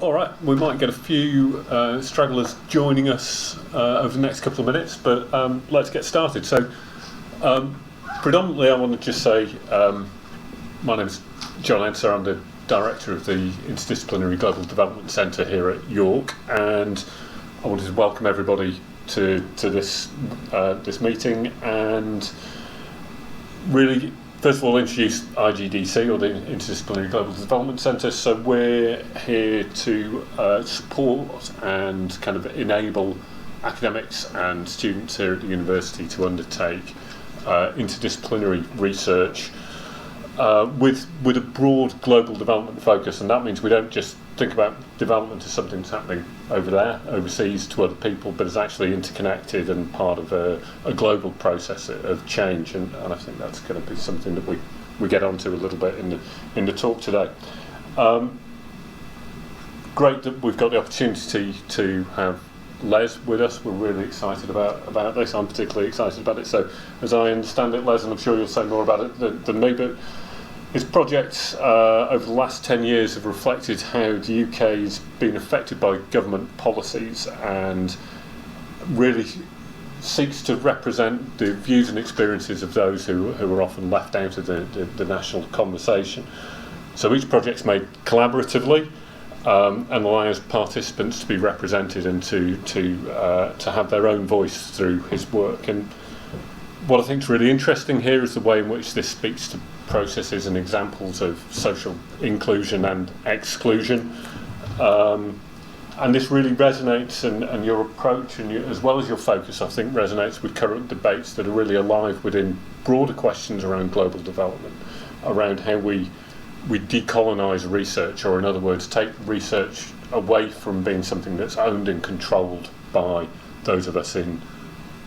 All right, we might get a few stragglers joining us over the next couple of minutes, but let's get started. So, predominantly I want to just say my name is John Enser. I'm the Director of the Interdisciplinary Global Development Centre here at York, and I wanted to welcome everybody to this meeting and really, first of all, introduce IGDC, or the Interdisciplinary Global Development Centre. So we're here to support and kind of enable academics and students here at the university to undertake interdisciplinary research with a broad global development focus, and that means we don't just think about development as something that's happening over there, overseas to other people, but it's actually interconnected and part of a global process of change, and I think that's going to be something that we get onto a little bit in the talk today. Great that we've got the opportunity to have Les with us. We're really excited about this. I'm particularly excited about it. So, as I understand it, Les, and I'm sure you'll say more about it than me, but his projects over the last 10 years have reflected how the UK has been affected by government policies and really seeks to represent the views and experiences of those who are often left out of the national conversation. So each project's made collaboratively and allows participants to be represented and to have their own voice through his work. And what I think is really interesting here is the way in which this speaks to processes and examples of social inclusion and exclusion. And this really resonates, and your approach, and as well as your focus, I think, resonates with current debates that are really alive within broader questions around global development, around how we decolonise research, or in other words, take research away from being something that's owned and controlled by those of us in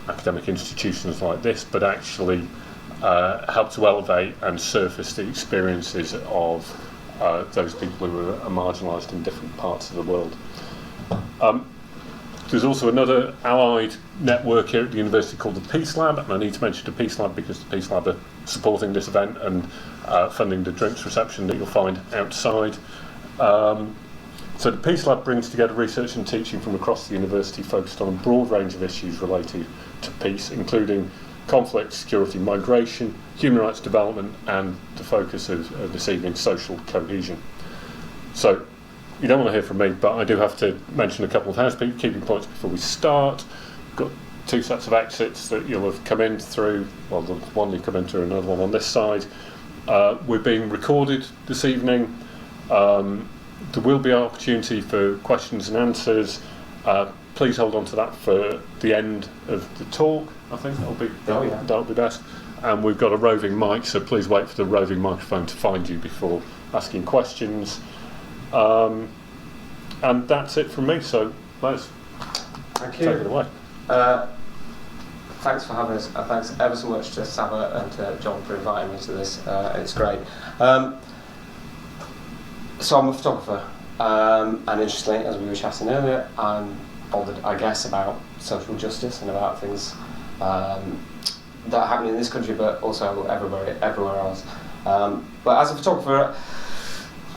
academic institutions like this, but actually help to elevate and surface the experiences of those people who are marginalised in different parts of the world. There's also another allied network here at the university called the Peace Lab, and I need to mention the Peace Lab because the Peace Lab are supporting this event and funding the drinks reception that you'll find outside. So the Peace Lab brings together research and teaching from across the university focused on a broad range of issues related to peace, including conflict, security, migration, human rights development, and the focus of this evening, social cohesion. So you don't want to hear from me, but I do have to mention a couple of housekeeping points before we start. We've got two sets of exits that you'll have come in through. Well, the one you come in through, another one on this side. We're being recorded this evening. There will be an opportunity for questions and answers. Please hold on to that for the end of the talk. I think that'll be best. And we've got a roving mic, so please wait for the roving microphone to find you before asking questions. And that's it from me. So, Les, thank you. Take it away. Thanks for having us. Thanks ever so much to Saba and to John for inviting me to this. It's great. So I'm a photographer, and interestingly, as we were chatting earlier, I'm bothered, I guess, about social justice and about things that are happening in this country, but also everywhere else. But as a photographer,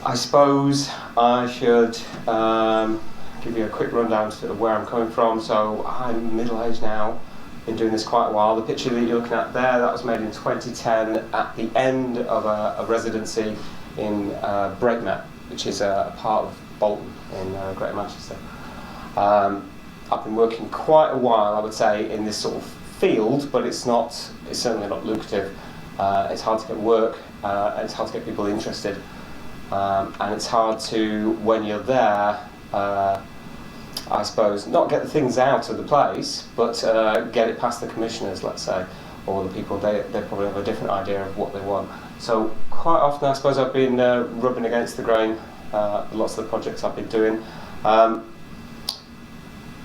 I suppose I should give you a quick rundown of where I'm coming from. So I'm middle-aged now, been doing this quite a while. The picture that you're looking at there, that was made in 2010 at the end of a residency in Breakneck, which is a part of Bolton in Greater Manchester. I've been working quite a while, I would say, in this sort of field, but it's certainly not lucrative. It's hard to get work, and it's hard to get people interested. And it's hard to, when you're there, I suppose, not get the things out of the place, but get it past the commissioners, let's say, or the people, they probably have a different idea of what they want. So quite often, I suppose, I've been rubbing against the grain, lots of the projects I've been doing.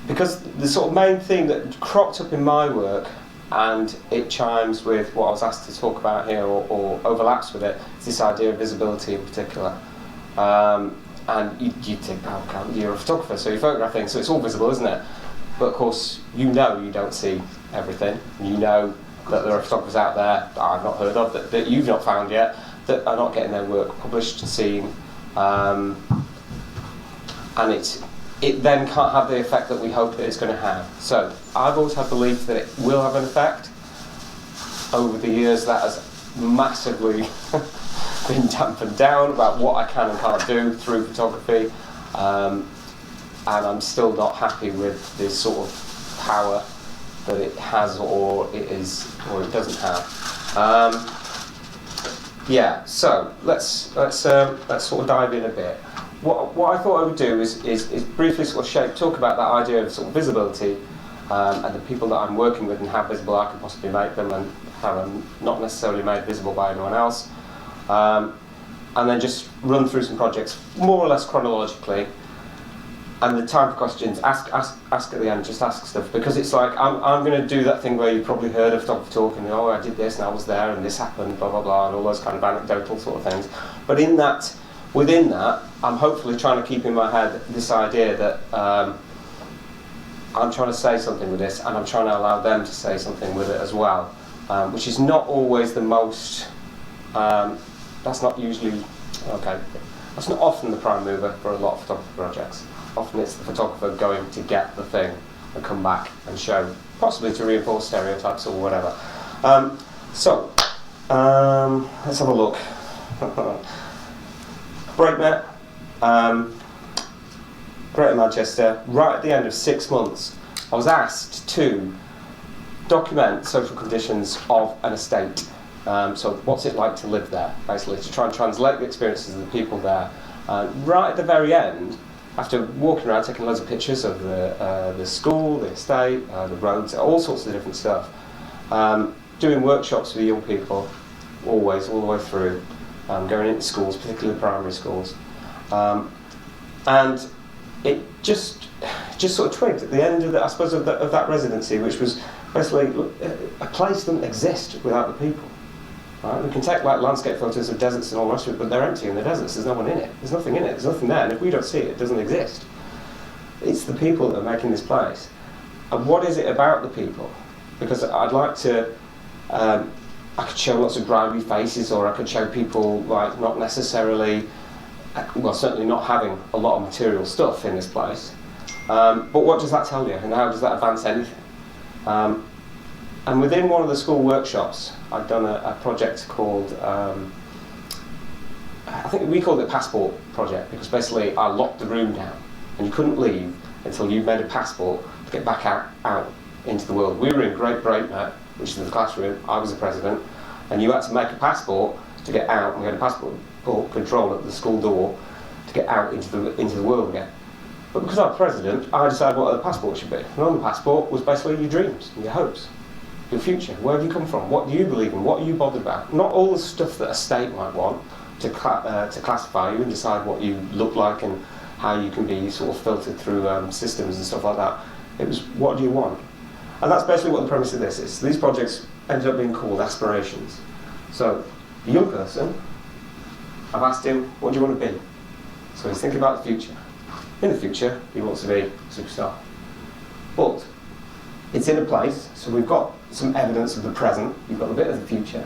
Because the sort of main thing that cropped up in my work, and it chimes with what I was asked to talk about here, or overlaps with it, is this idea of visibility in particular. And you think, oh, you're a photographer, so you photograph things, so it's all visible, isn't it? But of course, you don't see everything. You know that there are photographers out there that I've not heard of, that you've not found yet, that are not getting their work published, seen, and it then can't have the effect that we hope that it's going to have. So I've always had belief that it will have an effect. Over the years, that has massively been dampened down about what I can and can't do through photography, and I'm still not happy with this sort of power that it has, or it doesn't have. Yeah, so let's sort of dive in a bit. What I thought I would do is briefly sort of talk about that idea of sort of visibility, and the people that I'm working with and how visible I can possibly make them, and how I'm not necessarily made visible by anyone else. And then just run through some projects more or less chronologically. And the time for questions, ask at the end, just ask stuff, because it's like I'm going to do that thing where you've probably heard of photography talking, oh, I did this and I was there and this happened, blah blah blah, and all those kind of anecdotal sort of things. But within that, I'm hopefully trying to keep in my head this idea that I'm trying to say something with this, and I'm trying to allow them to say something with it as well, which is not always the most. That's not usually okay. That's not often the prime mover for a lot of photography projects. Often it's the photographer going to get the thing and come back and show, possibly to reinforce stereotypes or whatever. Let's have a look. Breaknet, Greater Manchester, right at the end of 6 months, I was asked to document social conditions of an estate. So what's it like to live there, basically, to try and translate the experiences of the people there. Right at the very end, after walking around, taking loads of pictures of the school, the estate, the roads, all sorts of different stuff, doing workshops with young people, always, all the way through, going into schools, particularly primary schools. And it just sort of twigged at the end of that residency, which was basically a place doesn't exist without the people. Right? We can take like landscape photos of deserts and all the rest of it, but they're empty in the deserts. There's no one in it. There's nothing in it. There's nothing there. And if we don't see it, it doesn't exist. It's the people that are making this place. And what is it about the people? Because I'd like to. I could show lots of grimy faces, or I could show people like not necessarily, well, certainly not having a lot of material stuff in this place. But what does that tell you, and how does that advance anything? And within one of the school workshops, I'd done a project called, I think we called it Passport Project, because basically I locked the room down and you couldn't leave until you made a passport to get back out into the world. We were in Great Breaknet, which is the classroom, I was the president, and you had to make a passport to get out, and we had a passport control at the school door to get out into the world again. But because I'm president, I decided what the passport should be. And on the passport was basically your dreams and your hopes. Your future, where have you come from, what do you believe in, what are you bothered about? Not all the stuff that a state might want to classify you and decide what you look like and how you can be sort of filtered through systems and stuff like that. It was, what do you want? And that's basically what the premise of this is. These projects ended up being called aspirations. So, a young person, I've asked him, what do you want to be? So he's thinking about the future. In the future, he wants to be a superstar. But it's in a place, so we've got some evidence of the present, you've got a bit of the future.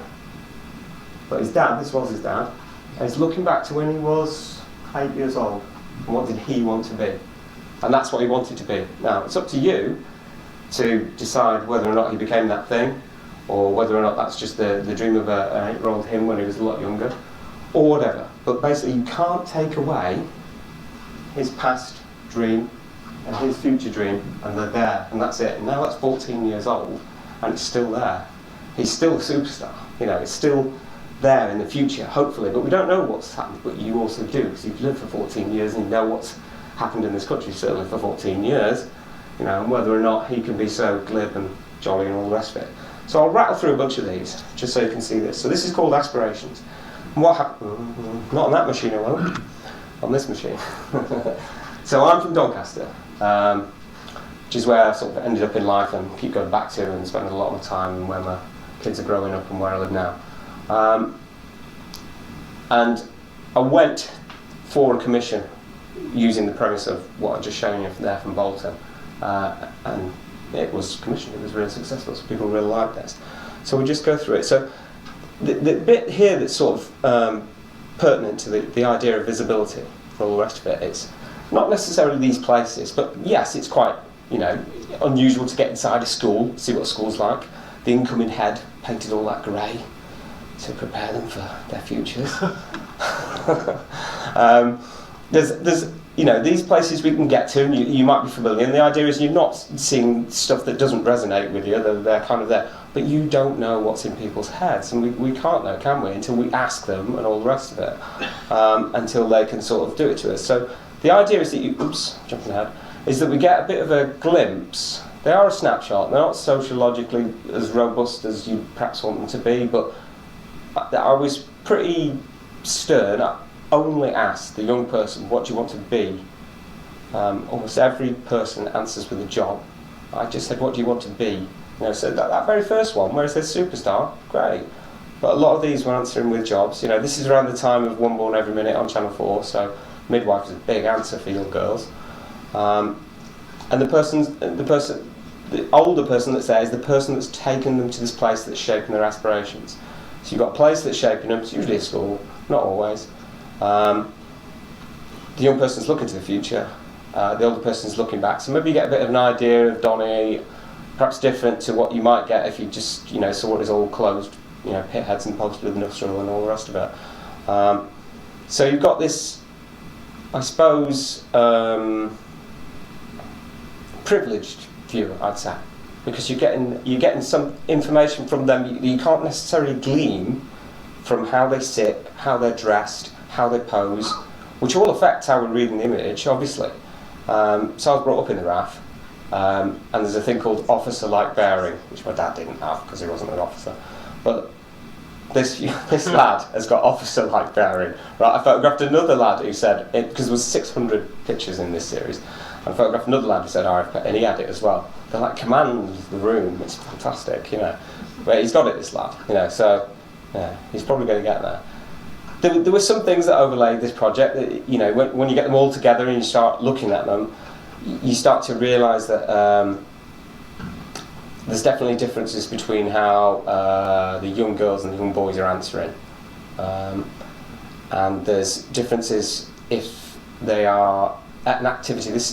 But his dad, this was his dad, and he's looking back to when he was 8 years old, and what did he want to be? And that's what he wanted to be. Now, it's up to you to decide whether or not he became that thing, or whether or not that's just the dream of an 8-year-old him when he was a lot younger, or whatever. But basically, you can't take away his past dream and his future dream, and they're there, and that's it. And now that's 14 years old, and it's still there. He's still a superstar, you know, it's still there in the future, hopefully, but we don't know what's happened, but you also do, because you've lived for 14 years and you know what's happened in this country, certainly for 14 years, you know, and whether or not he can be so glib and jolly and all the rest of it. So I'll rattle through a bunch of these, just so you can see this. So this is called aspirations. And what happened? Not on that machine alone, on this machine. So I'm from Doncaster, which is where I sort of ended up in life and keep going back to and spending a lot of time, and where my kids are growing up and where I live now. And I went for a commission using the premise of what I've just shown you there from Bolton, and it was commissioned. It was really successful, so people really liked this. So we'll just go through it. So the bit here that's sort of pertinent to the idea of visibility for all the rest of it is not necessarily these places, but yes, it's quite, you know, unusual to get inside a school, see what a school's like. The incoming head painted all that grey to prepare them for their futures. There's you know, these places we can get to, and you might be familiar, and the idea is you're not seeing stuff that doesn't resonate with you, they're kind of there, but you don't know what's in people's heads, and we can't know, can we, until we ask them and all the rest of it, until they can sort of do it to us. So the idea is that jumping ahead, is that we get a bit of a glimpse. They are a snapshot, they're not sociologically as robust as you perhaps want them to be, but I was pretty stern. I only asked the young person, what do you want to be? Almost every person answers with a job. I just said, what do you want to be? You know, so that very first one, where it says superstar, great. But a lot of these were answering with jobs. You know, this is around the time of One Born Every Minute on Channel 4, so midwife is a big answer for young girls. And the older person that's there is the person that's taken them to this place that's shaping their aspirations. So you've got a place that's shaping them, it's usually a school, not always. The young person's looking to the future, the older person's looking back. So maybe you get a bit of an idea of Donny, perhaps different to what you might get if you just, you know, saw it as all closed, you know, pit heads and posted with nostril and all the rest of it. So you've got this, I suppose, privileged view, I'd say, because you're getting some information from them you can't necessarily glean from how they sit, how they're dressed, how they pose, which all affects how we're reading the image, obviously. So I was brought up in the RAF, and there's a thing called officer-like bearing, which my dad didn't have because he wasn't an officer. But this lad has got officer-like bearing. Right, I photographed another lad who said, because there was 600 pictures in this series, I photographed another lad who said RFP, and he had it as well. They like command the room, it's fantastic, you know. But he's got it, this lad, you know, so yeah, he's probably going to get there. There were some things that overlaid this project that, you know, when you get them all together and you start looking at them, you start to realise that there's definitely differences between how the young girls and the young boys are answering. And there's differences if they are at an activity. This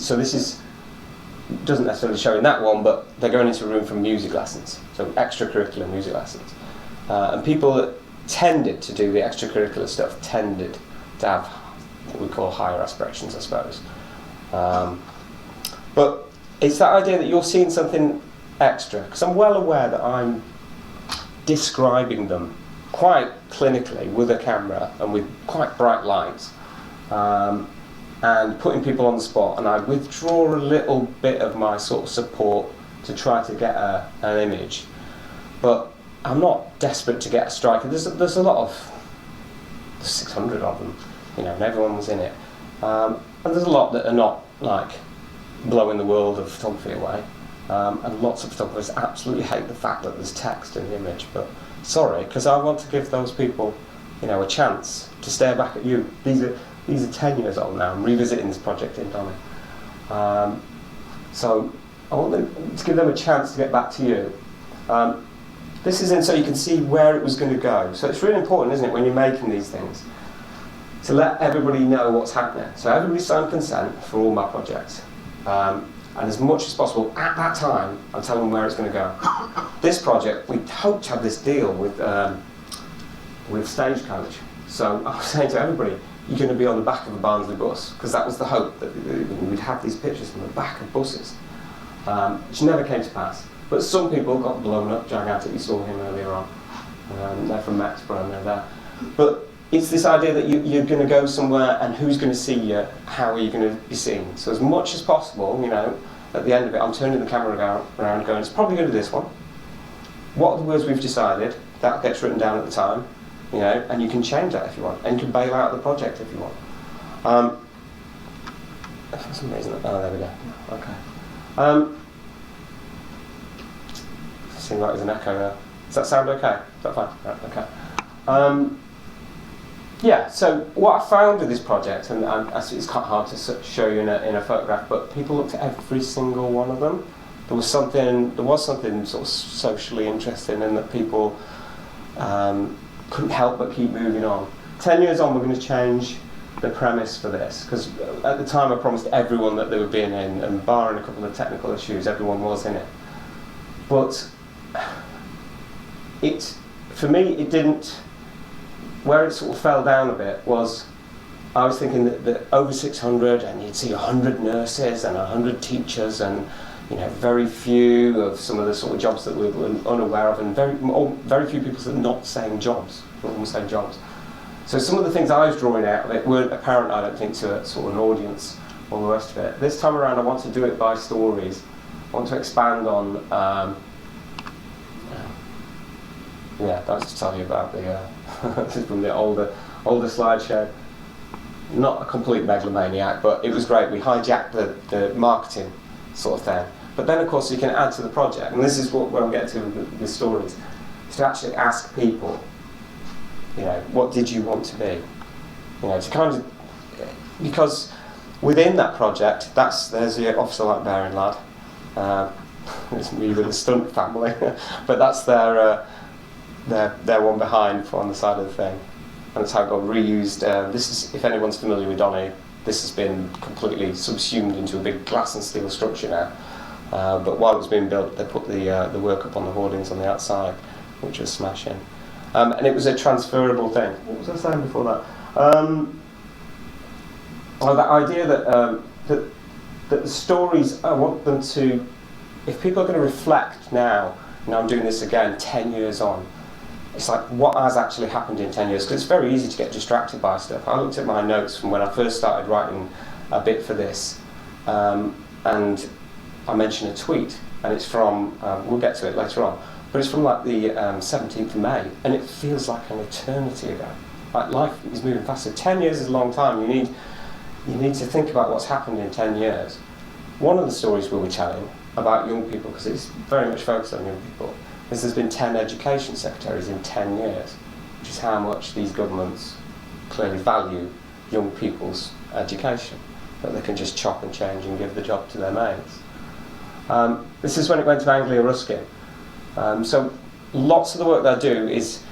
doesn't necessarily show in that one, but they're going into a room for music lessons, so extracurricular music lessons. And people that tended to do the extracurricular stuff tended to have what we call higher aspirations, I suppose. But it's that idea that you're seeing something extra, because I'm well aware that I'm describing them quite clinically with a camera and with quite bright lights. And putting people on the spot, and I withdraw a little bit of my sort of support to try to get an image, but I'm not desperate to get a striker. There's a lot of, there's 600 of them, you know, and everyone was in it, and there's a lot that are not like blowing the world of photography away, and lots of photographers absolutely hate the fact that there's text in the image, but sorry, because I want to give those people, you know, a chance to stare back at you. These are 10 years old now. I'm revisiting this project in Donny. So I want them to give them a chance to get back to you. This is in so you can see where it was going to go. So it's really important, isn't it, when you're making these things, to let everybody know what's happening. So everybody signed consent for all my projects. And as much as possible, at that time, I'm telling them where it's going to go. This project, we hoped to have this deal with Stagecoach. So I was saying to everybody, you're going to be on the back of a Barnsley bus, because that was the hope, that we'd have these pictures from the back of buses, which never came to pass. But some people got blown up gigantic. You saw him earlier on. They're from Maxborough and they're there. But it's this idea that you're going to go somewhere, and who's going to see you, how are you going to be seen. So as much as possible, you know, at the end of it, I'm turning the camera around going, it's probably going to be this one. What are the words we've decided? That gets written down at the time. You know, and you can change that if you want, and you can bail out the project if you want. For some reason, oh, there we go. Okay. Seems like there's an echo there. Does that sound okay? Is that fine? Right, okay. Yeah. So what I found with this project, and it's quite hard to show you in a photograph, but people looked at every single one of them. There was something sort of socially interesting in that people. Couldn't help but keep moving on. 10 years on, we're going to change the premise for this, because at the time I promised everyone that they were being in, and barring a couple of technical issues, everyone was in it. But for me, it didn't. Where it sort of fell down a bit was, I was thinking that over 600, and you'd see 100 nurses and 100 teachers, and very few of some of the sort of jobs that we were unaware of, and very few people that are not saying jobs, almost saying jobs. So some of the things I was drawing out of it weren't apparent, I don't think, to a sort of an audience, all the rest of it. This time around, I want to do it by stories. I want to expand on, that's to tell you about the, this is from the older slideshow. Not a complete megalomaniac, but it was great. We hijacked the marketing sort of thing. But then, of course, you can add to the project, and this is where I'm getting to with the stories, is to actually ask people, what did you want to be? To kind of, because within that project, there's the officer like bearing lad. It's me with the stunt family, but that's their one behind on the side of the thing, and it's how it got reused. This is, if anyone's familiar with Donny, this has been completely subsumed into a big glass and steel structure now. But while it was being built, they put the work up on the hoardings on the outside, which was smashing. And it was a transferable thing. What was I saying before that? That idea that the stories, I want them to, if people are going to reflect now I'm doing this again 10 years on, it's like, what has actually happened in 10 years? Because it's very easy to get distracted by stuff. I looked at my notes from when I first started writing a bit for this, and I mentioned a tweet, and it's from, we'll get to it later on, but it's from like the 17th of May, and it feels like an eternity ago. Like, life is moving faster. 10 years is a long time. You need to think about what's happened in 10 years. One of the stories we were telling about young people, because it's very much focused on young people, is there's been 10 education secretaries in 10 years, which is how much these governments clearly value young people's education, that they can just chop and change and give the job to their mates. This is when it went to Anglia Ruskin. So lots of the work that I do is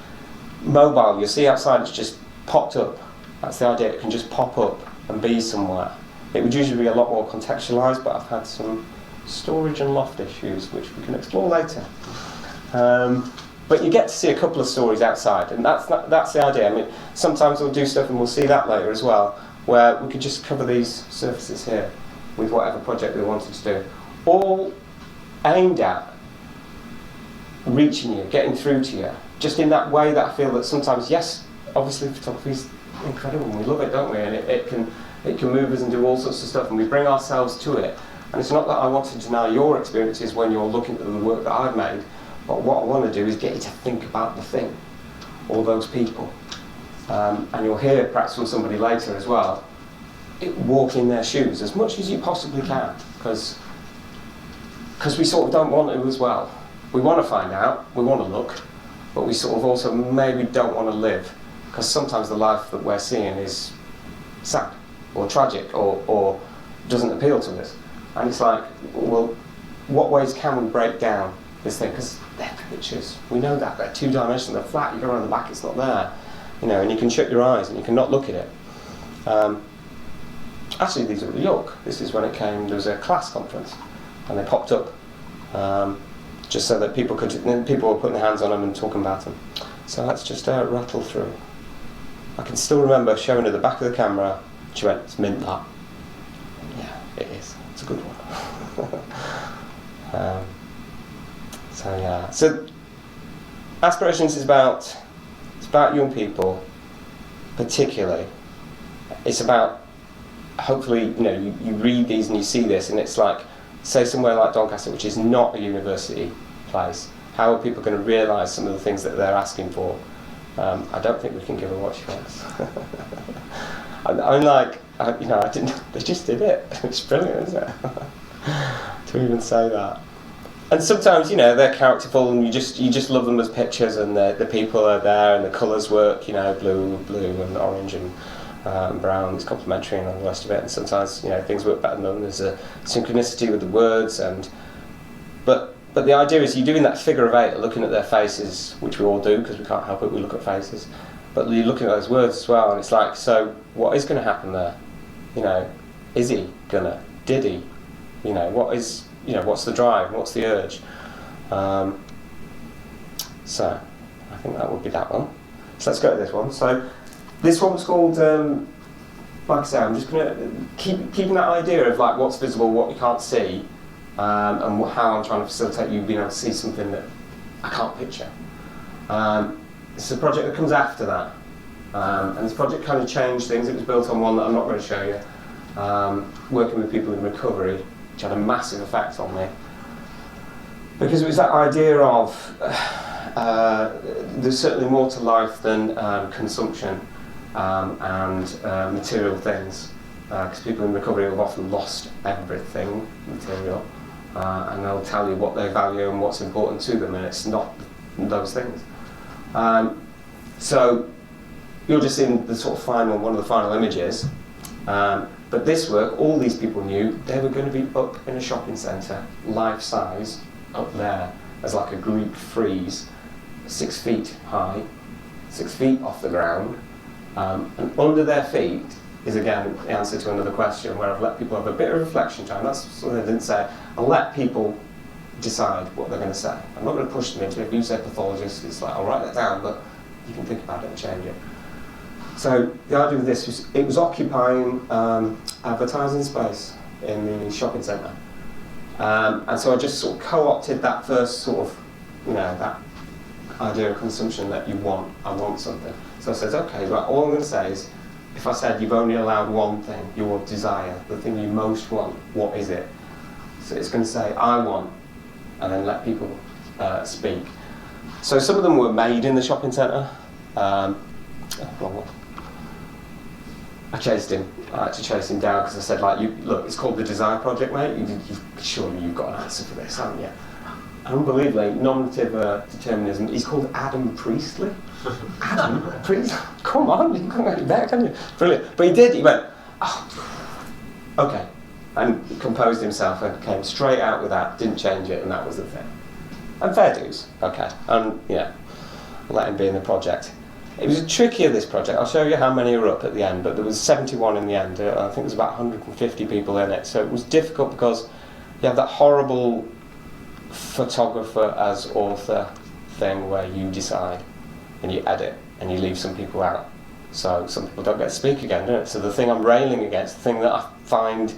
mobile. You'll see outside it's just popped up. That's the idea, it can just pop up and be somewhere. It would usually be a lot more contextualised, but I've had some storage and loft issues which we can explore later. But you get to see a couple of stories outside, and that's the idea. I mean, sometimes we'll do stuff, and we'll see that later as well, where we could just cover these surfaces here with whatever project we wanted to do, all aimed at reaching you, getting through to you, just in that way that I feel that sometimes, yes, obviously photography is incredible, and we love it, don't we? And it can move us and do all sorts of stuff, and we bring ourselves to it. And it's not that I want to deny your experiences when you're looking at the work that I've made, but what I want to do is get you to think about the thing, all those people. And you'll hear perhaps from somebody later as well, walk in their shoes as much as you possibly can, because we sort of don't want to as well. We want to find out, we want to look, but we sort of also maybe don't want to live, because sometimes the life that we're seeing is sad or tragic or doesn't appeal to us. And it's like, well, what ways can we break down this thing? Because they're pictures, we know that, they're two-dimensional, they're flat, you go around the back, it's not there. And you can shut your eyes and you can not look at it. Actually, these are at York. This is when it came, there was a class conference, and they popped up, just so that people were putting their hands on them and talking about them. So let's just rattle through. I can still remember showing her the back of the camera, she went, "It's mint that." Yeah, it is. It's a good one. So yeah. So Aspirations is about young people, particularly. It's about, hopefully, you read these and you see this, and it's like, say somewhere like Doncaster, which is not a university place, how are people going to realise some of the things that they're asking for? I don't think we can give her what she wants. I'm like, they just did it. It's brilliant, isn't it? To even say that. And sometimes, they're characterful, and you just love them as pictures, and the people are there, and the colours work, blue and orange and brown is complementary and all the rest of it. And sometimes, things work better than them. There's a synchronicity with the words, but the idea is you're doing that figure of eight, looking at their faces, which we all do because we can't help it. We look at faces, But you're looking at those words as well, and it's like, so what is going to happen there? You know, is he gonna? Did he? You know, what is? You know, what's the drive? What's the urge? So, I think that would be that one. So let's go to this one. So, this one was called. Like I say, I'm just going to keeping that idea of like what's visible, what you can't see, and how I'm trying to facilitate you being able to see something that I can't picture. This is a project that comes after that, and this project kind of changed things. It was built on one that I'm not going to show you, working with people in recovery, which had a massive effect on me. Because it was that idea of there's certainly more to life than consumption and material things, because people in recovery have often lost everything material, and they'll tell you what they value and what's important to them, and it's not those things. So you're just in the sort of one of the final images. But this work, all these people knew they were going to be up in a shopping centre, life size, up there, as like a Greek frieze, 6 feet high, 6 feet off the ground, and under their feet is again the answer to another question where I've let people have a bit of reflection time. That's something I didn't say. I'll let people decide what they're going to say. I'm not going to push them into it. If you say pathologist, it's like, I'll write that down, but you can think about it and change it. So the idea of this was, it was occupying advertising space in the shopping centre. And so I just sort of co-opted that first sort of, you know, that idea of consumption that you want, I want something. So I said, okay, right, all I'm going to say is, if I said you've only allowed one thing, your desire, the thing you most want, what is it? So it's going to say, I want, and then let people speak. So some of them were made in the shopping centre. I chased him. I had to chase him down because I said, like, look, it's called the Desire Project, mate. Surely you've got an answer for this, haven't you? Unbelievably, nominative determinism. He's called Adam Priestley. Adam Priestley? Come on, you can't get back, can you? Brilliant. But he did. He went, oh, okay, and composed himself and came straight out with that. Didn't change it, and that was the thing. And fair dues. Okay, and yeah, let him be in the project. It was trickier, this project. I'll show you how many are up at the end, but there was 71 in the end. I think there was about 150 people in it. So it was difficult because you have that horrible photographer as author thing where you decide and you edit and you leave some people out. So some people don't get to speak again, do it? So the thing I'm railing against, the thing that I find,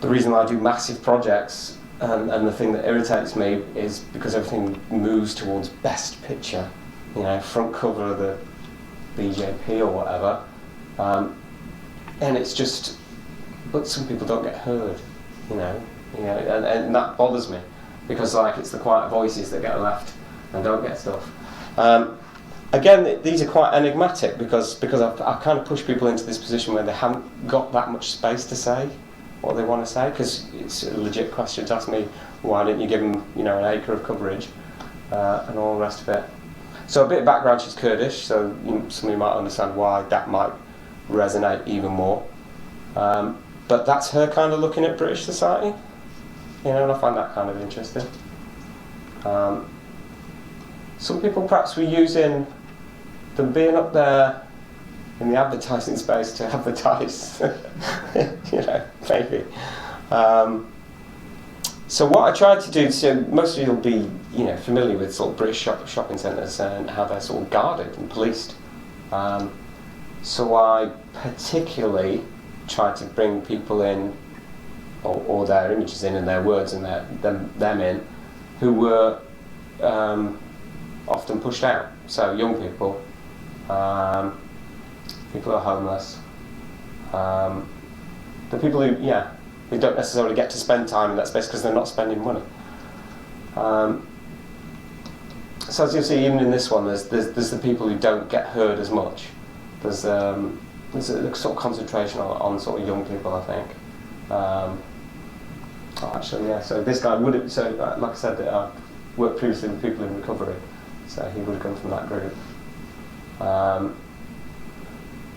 the reason I do massive projects and the thing that irritates me is because everything moves towards best picture. You know, front cover of the BJP or whatever, and it's just, but some people don't get heard, you know, and that bothers me because like it's the quiet voices that get left and don't get stuff. Again, these are quite enigmatic because I kind of push people into this position where they haven't got that much space to say what they want to say, because it's a legit question to ask me, why didn't you give them, you know, an acre of coverage and all the rest of it. So a bit of background, she's Kurdish, so some of you might understand why that might resonate even more. But that's her kind of looking at British society, you know, and I find that kind of interesting. Some people perhaps were using them being up there in the advertising space to advertise, you know, maybe. So what I tried to do, so most of you will be, you know, familiar with sort of British shopping centres and how they're sort of guarded and policed. So I particularly tried to bring people in, or their images in and their words and them in, who were often pushed out. So young people, people who are homeless, the people who, yeah, who don't necessarily get to spend time in that space because they're not spending money. So as you'll see, even in this one, there's the people who don't get heard as much. There's a sort of concentration on sort of young people, I think. Actually, yeah. So this guy would have. So like I said, I worked previously with people in recovery, so he would have come from that group.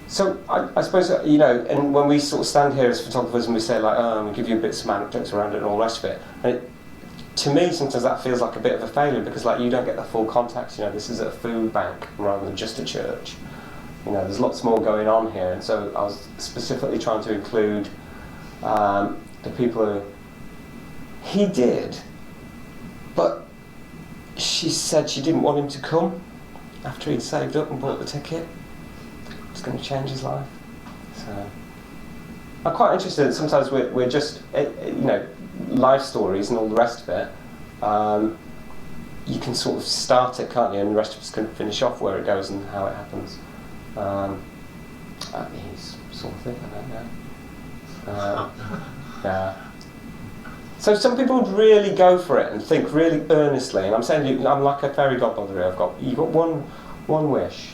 So I suppose, you know, and when we sort of stand here as photographers and we say like, oh, we give you bits of anecdotes around it and all the rest of it, and to me, sometimes that feels like a bit of a failure because, like, you don't get the full context. You know, this is a food bank rather than just a church. You know, there's lots more going on here, and so I was specifically trying to include the people who he did, but she said she didn't want him to come after he'd saved up and bought the ticket. It was going to change his life. So I'm quite interested. Sometimes we're just, you know, life stories and all the rest of it. You can sort of start it, can't you? And the rest of us can finish off where it goes and how it happens. He's sort of thing, I don't know. Yeah. So some people would really go for it and think really earnestly. And I'm saying I'm like a fairy godmother here. You've got one wish,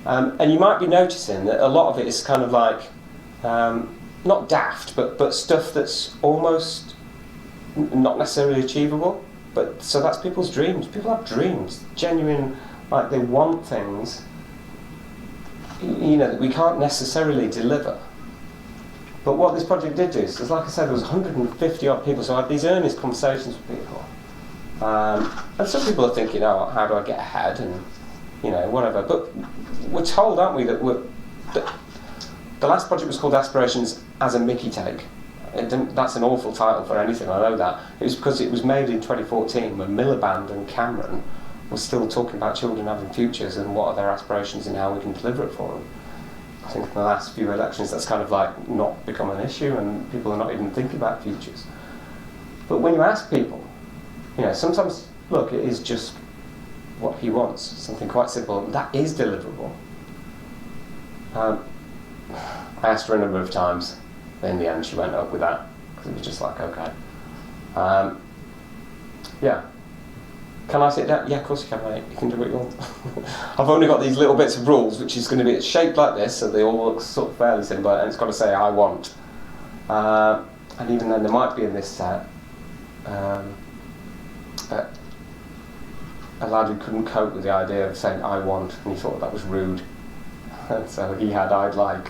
and you might be noticing that a lot of it is kind of like not daft, but stuff that's almost not necessarily achievable. But so that's people's dreams. People have dreams, genuine, like they want things, you know, that we can't necessarily deliver. But what this project did do is, like I said, there was 150 odd people, so I had these earnest conversations with people. And some people are thinking, oh, how do I get ahead, and, you know, whatever. But we're told, aren't we, that the last project was called Aspirations as a Mickey Take. That's an awful title for anything, I know that. It was because it was made in 2014 when Miliband and Cameron were still talking about children having futures and what are their aspirations and how we can deliver it for them. I think in the last few elections that's kind of like not become an issue and people are not even thinking about futures. But when you ask people, you know, sometimes, look, it is just what he wants, something quite simple, that is deliverable. I asked her a number of times, in the end she went up with that, because it was just like, okay. Yeah. Can I sit down? Yeah, of course you can, mate. You can do what you want. I've only got these little bits of rules, which is going to be shaped like this, so they all look sort of fairly similar, and it's got to say I want. And even then, there might be in this set a lad who couldn't cope with the idea of saying I want, and he thought that was rude. And so he had I'd like.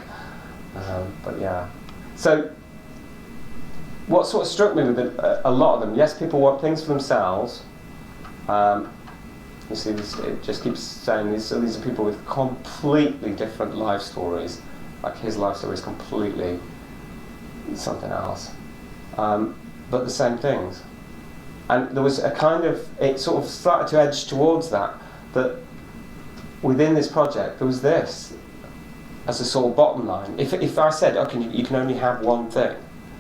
But yeah. So what sort of struck me with a lot of them, yes, people want things for themselves. You see, it just keeps saying these are people with completely different life stories. Like his life story is completely something else, but the same things. And there was a kind of, it sort of started to edge towards that within this project there was this as a sort of bottom line. If I said, okay, you can only have one thing,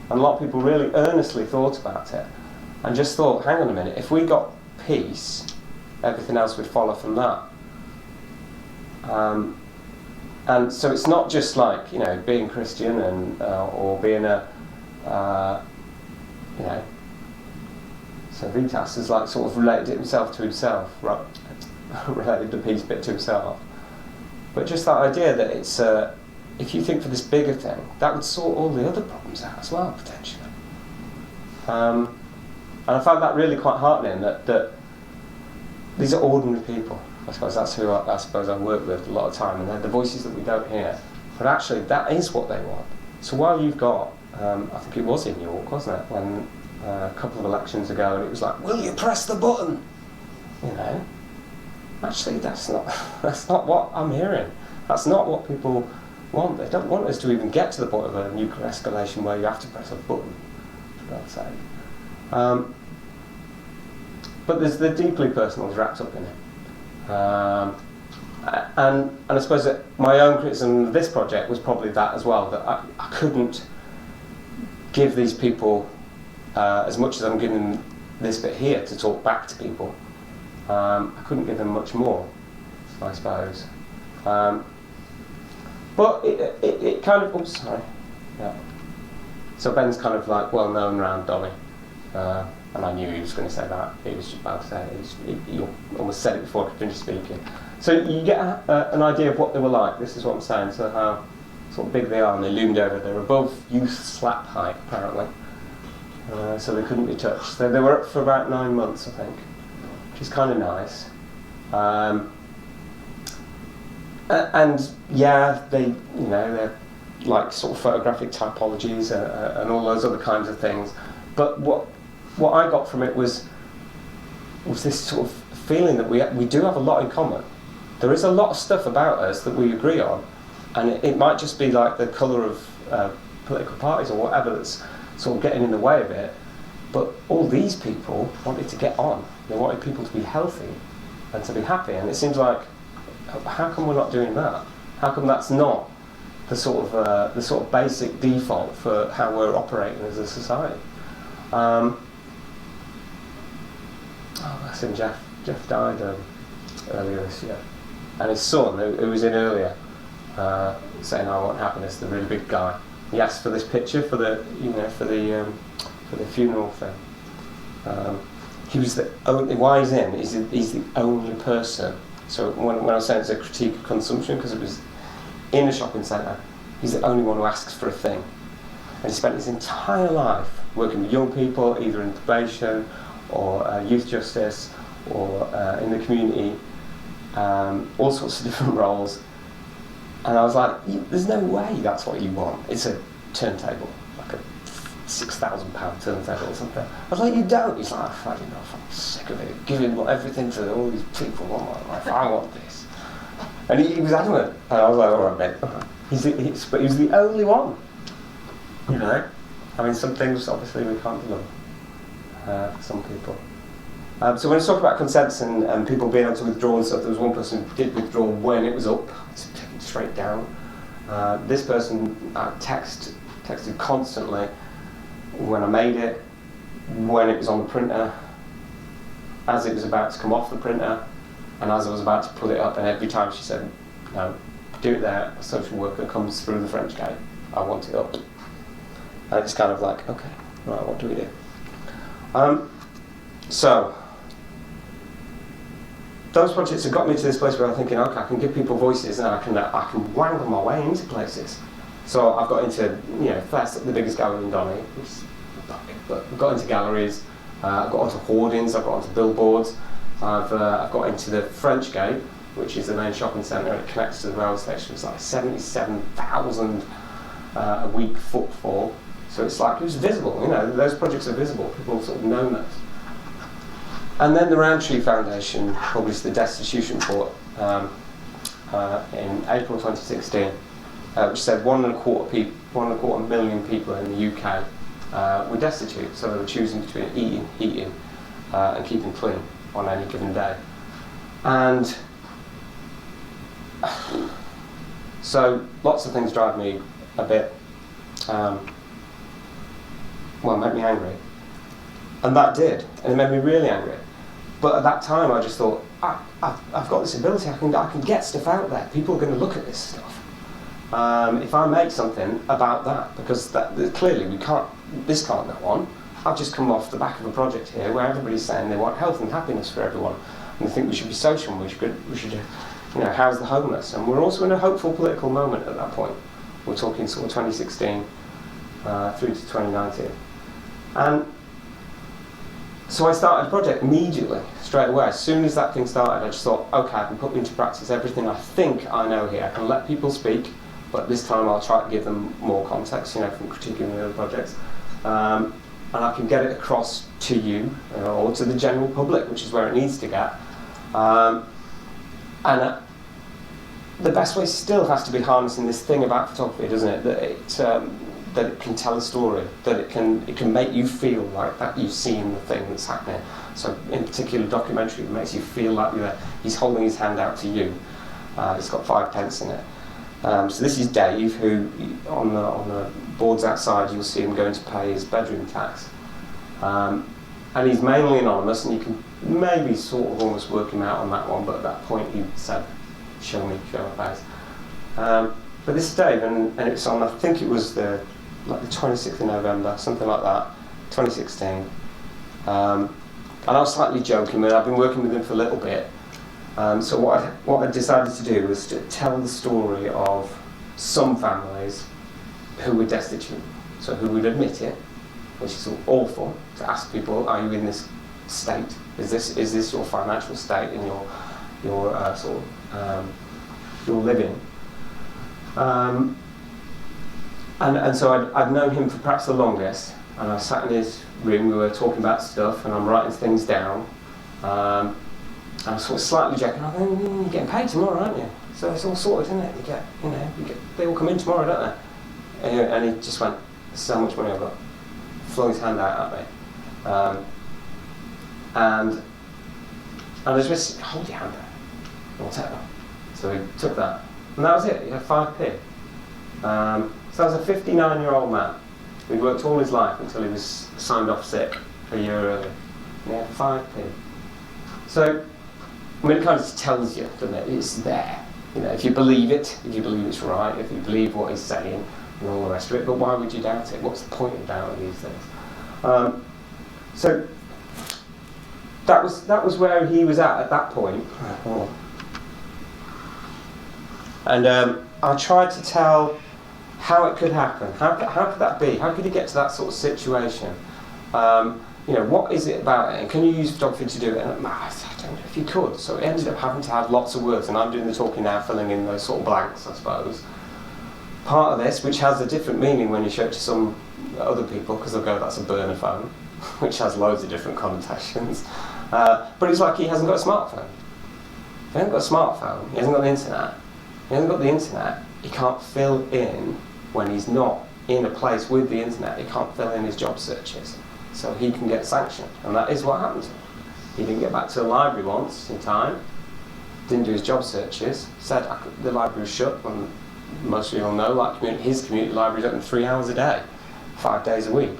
and a lot of people really earnestly thought about it and just thought, hang on a minute, if we got peace, everything else would follow from that. And so it's not just like, you know, being Christian and or being a you know. So Vitas has like sort of related it himself to himself, right? Related the peace bit to himself. But just that idea that it's if you think for this bigger thing, that would sort all the other problems out as well potentially. And I found that really quite heartening that these are ordinary people. I suppose that's who I work with a lot of time, and they're the voices that we don't hear. But actually, that is what they want. So while you've got, I think it was in York, wasn't it, when a couple of elections ago, and it was like, will you press the button? You know, actually, that's not what I'm hearing. That's not what people want. They don't want us to even get to the point of a nuclear escalation where you have to press a button, for God's sake. But there's the deeply personal wrapped up in it. And I suppose that my own criticism of this project was probably that as well, that I couldn't give these people as much as I'm giving this bit here to talk back to people. I couldn't give them much more, I suppose. But it kind of, oops, sorry. Yeah. So Ben's kind of like well known around Dolly. And I knew he was going to say that. He was just about to say it. He almost said it before I could finish speaking. So you get an idea of what they were like. This is what I'm saying. So how sort of big they are, and they loomed over. They're above youth slap height, apparently. So they couldn't be touched. So they were up for about 9 months, I think, which is kind of nice. And yeah, they're like sort of photographic typologies and all those other kinds of things. But what I got from it was was this sort of feeling that we do have a lot in common. There is a lot of stuff about us that we agree on, and it might just be like the colour of political parties or whatever that's sort of getting in the way of it, but all these people wanted to get on. They wanted people to be healthy and to be happy, and it seems like, how come we're not doing that? How come that's not the sort of basic default for how we're operating as a society? Oh, that's him, Jeff. Jeff died earlier this year, and his son, who was in earlier, saying, "I want happiness," the really big guy. He asked for this picture for the funeral thing. He was the only. Why he's in? He's the only person. So when I was saying it's a critique of consumption, because it was in a shopping centre, he's the only one who asks for a thing, and he spent his entire life working with young people, either in probation or youth justice or in the community, all sorts of different roles. And I was like, there's no way that's what you want. It's a turntable, like a £6,000 turntable or something. I was like, you don't. He's like, I've had enough, I'm sick of it. Giving everything to all these people all my life. I want this. And he was adamant. And I was like, all right, mate. But he was the only one. You know? I mean, some things, obviously, we can't deliver for some people. So when I talk about consents and people being able to withdraw and stuff, there was one person who did withdraw when it was up, to take it straight down. This person texted constantly when I made it, when it was on the printer, as it was about to come off the printer, and as I was about to put it up, and every time she said, no, do it there, a social worker comes through the French gate, I want it up. And it's kind of like, okay, right, what do we do? So, those projects have got me to this place where I'm thinking, okay, I can give people voices and I can wangle my way into places. So I've got into, first the biggest gallery in Donny, which is not big, but I've got into galleries, I've got onto hoardings, I've got onto billboards, I've got into the French Gate, which is the main shopping centre, and it connects to the rail station. It's like 77,000 a week footfall. So it's like, it was visible, those projects are visible, people sort of know that. And then the Roundtree Foundation published the Destitution Report in April 2016, which said 1.25 million people in the UK were destitute, so they were choosing between eating, heating, and keeping clean on any given day. And so lots of things drive me a bit, make me angry. And that did, and it made me really angry. But at that time, I just thought, I've got this ability. I can get stuff out there. People are going to look at this stuff. If I make something about that, because clearly this can't go on. I've just come off the back of a project here where everybody's saying they want health and happiness for everyone, and they think we should be social. And we should, house the homeless. And we're also in a hopeful political moment at that point. We're talking sort of 2016 through to 2019, and. So I started a project immediately, straight away. As soon as that thing started, I just thought, okay, I can put into practice everything I think I know here. I can let people speak, but this time I'll try to give them more context, from critiquing the other projects. And I can get it across to you, or to the general public, which is where it needs to get. And the best way still has to be harnessing this thing about photography, doesn't it? That it can tell a story, that it can make you feel like that you've seen the thing that's happening. So in particular, documentary makes you feel like he's holding his hand out to you. It's got 5 pence in it. So this is Dave, who on the boards outside you'll see him going to pay his bedroom tax. And he's mainly anonymous, and you can maybe sort of almost work him out on that one, but at that point he said, show my face. But this is Dave, and it's on, I think it was the 26th of November, something like that, 2016. And I was slightly joking, but I've been working with him for a little bit. So what I decided to do was to tell the story of some families who were destitute, so who would admit it, which is awful, to ask people, are you in this state? Is this your financial state in your living? And so I'd known him for perhaps the longest, and I sat in his room, we were talking about stuff, and I'm writing things down, I'm sort of slightly joking. I think you're getting paid tomorrow, aren't you? So it's all sorted, isn't it? They all come in tomorrow, don't they? And he just went, "This is how much money I've got." Flung his hand out at me, and I just hold your hand out. I'll take that. So he took that, and that was it. He had 5p. So that was a 59-year-old man who'd worked all his life until he was signed off sick a year earlier. And he had 5p. So, I mean, it kind of just tells you, doesn't it? It's there. You know, if you believe it, if you believe it's right, if you believe what he's saying, and all the rest of it. But why would you doubt it? What's the point of doubting these things? So that was where he was at that point. And I tried to tell how it could happen. How could that be? How could he get to that sort of situation? You know, what is it about it? And can you use photography to do it? And I don't know if you could. So it ended up having to have lots of words, and I'm doing the talking now, filling in those sort of blanks, I suppose. Part of this, which has a different meaning when you show it to some other people, because they'll go, "That's a burner phone," which has loads of different connotations. But it's like he hasn't got a smartphone. If he hasn't got a smartphone, he hasn't got the internet. He hasn't got the internet, he can't fill in, when he's not in a place with the internet, he can't fill in his job searches. So he can get sanctioned, and that is what happened to him. He didn't get back to the library once in time, didn't do his job searches, said the library was shut, and most of you all know, like his community library is open 3 hours a day, 5 days a week.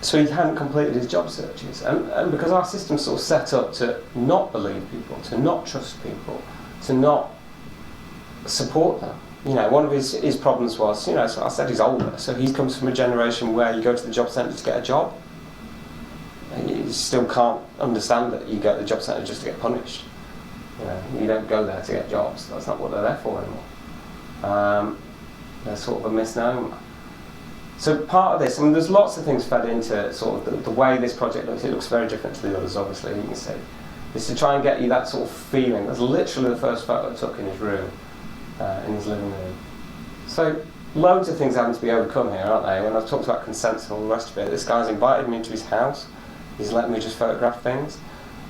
So he hadn't completed his job searches, and because our system's sort of set up to not believe people, to not trust people, to not support them. You know, one of his problems was, you know, so I said he's older, so he comes from a generation where you go to the job centre to get a job, and you still can't understand that you go to the job centre just to get punished. You know, you don't go there to get jobs. That's not what they're there for anymore. They're sort of a misnomer. So part of this, I mean, there's lots of things fed into sort of the way this project looks. It looks very different to the others, obviously, you can see. It's to try and get you that sort of feeling. That's literally the first photo I took in his room, in his living room. So loads of things having to be overcome here, aren't they? When I've talked about consent and all the rest of it, this guy's invited me into his house. He's let me just photograph things.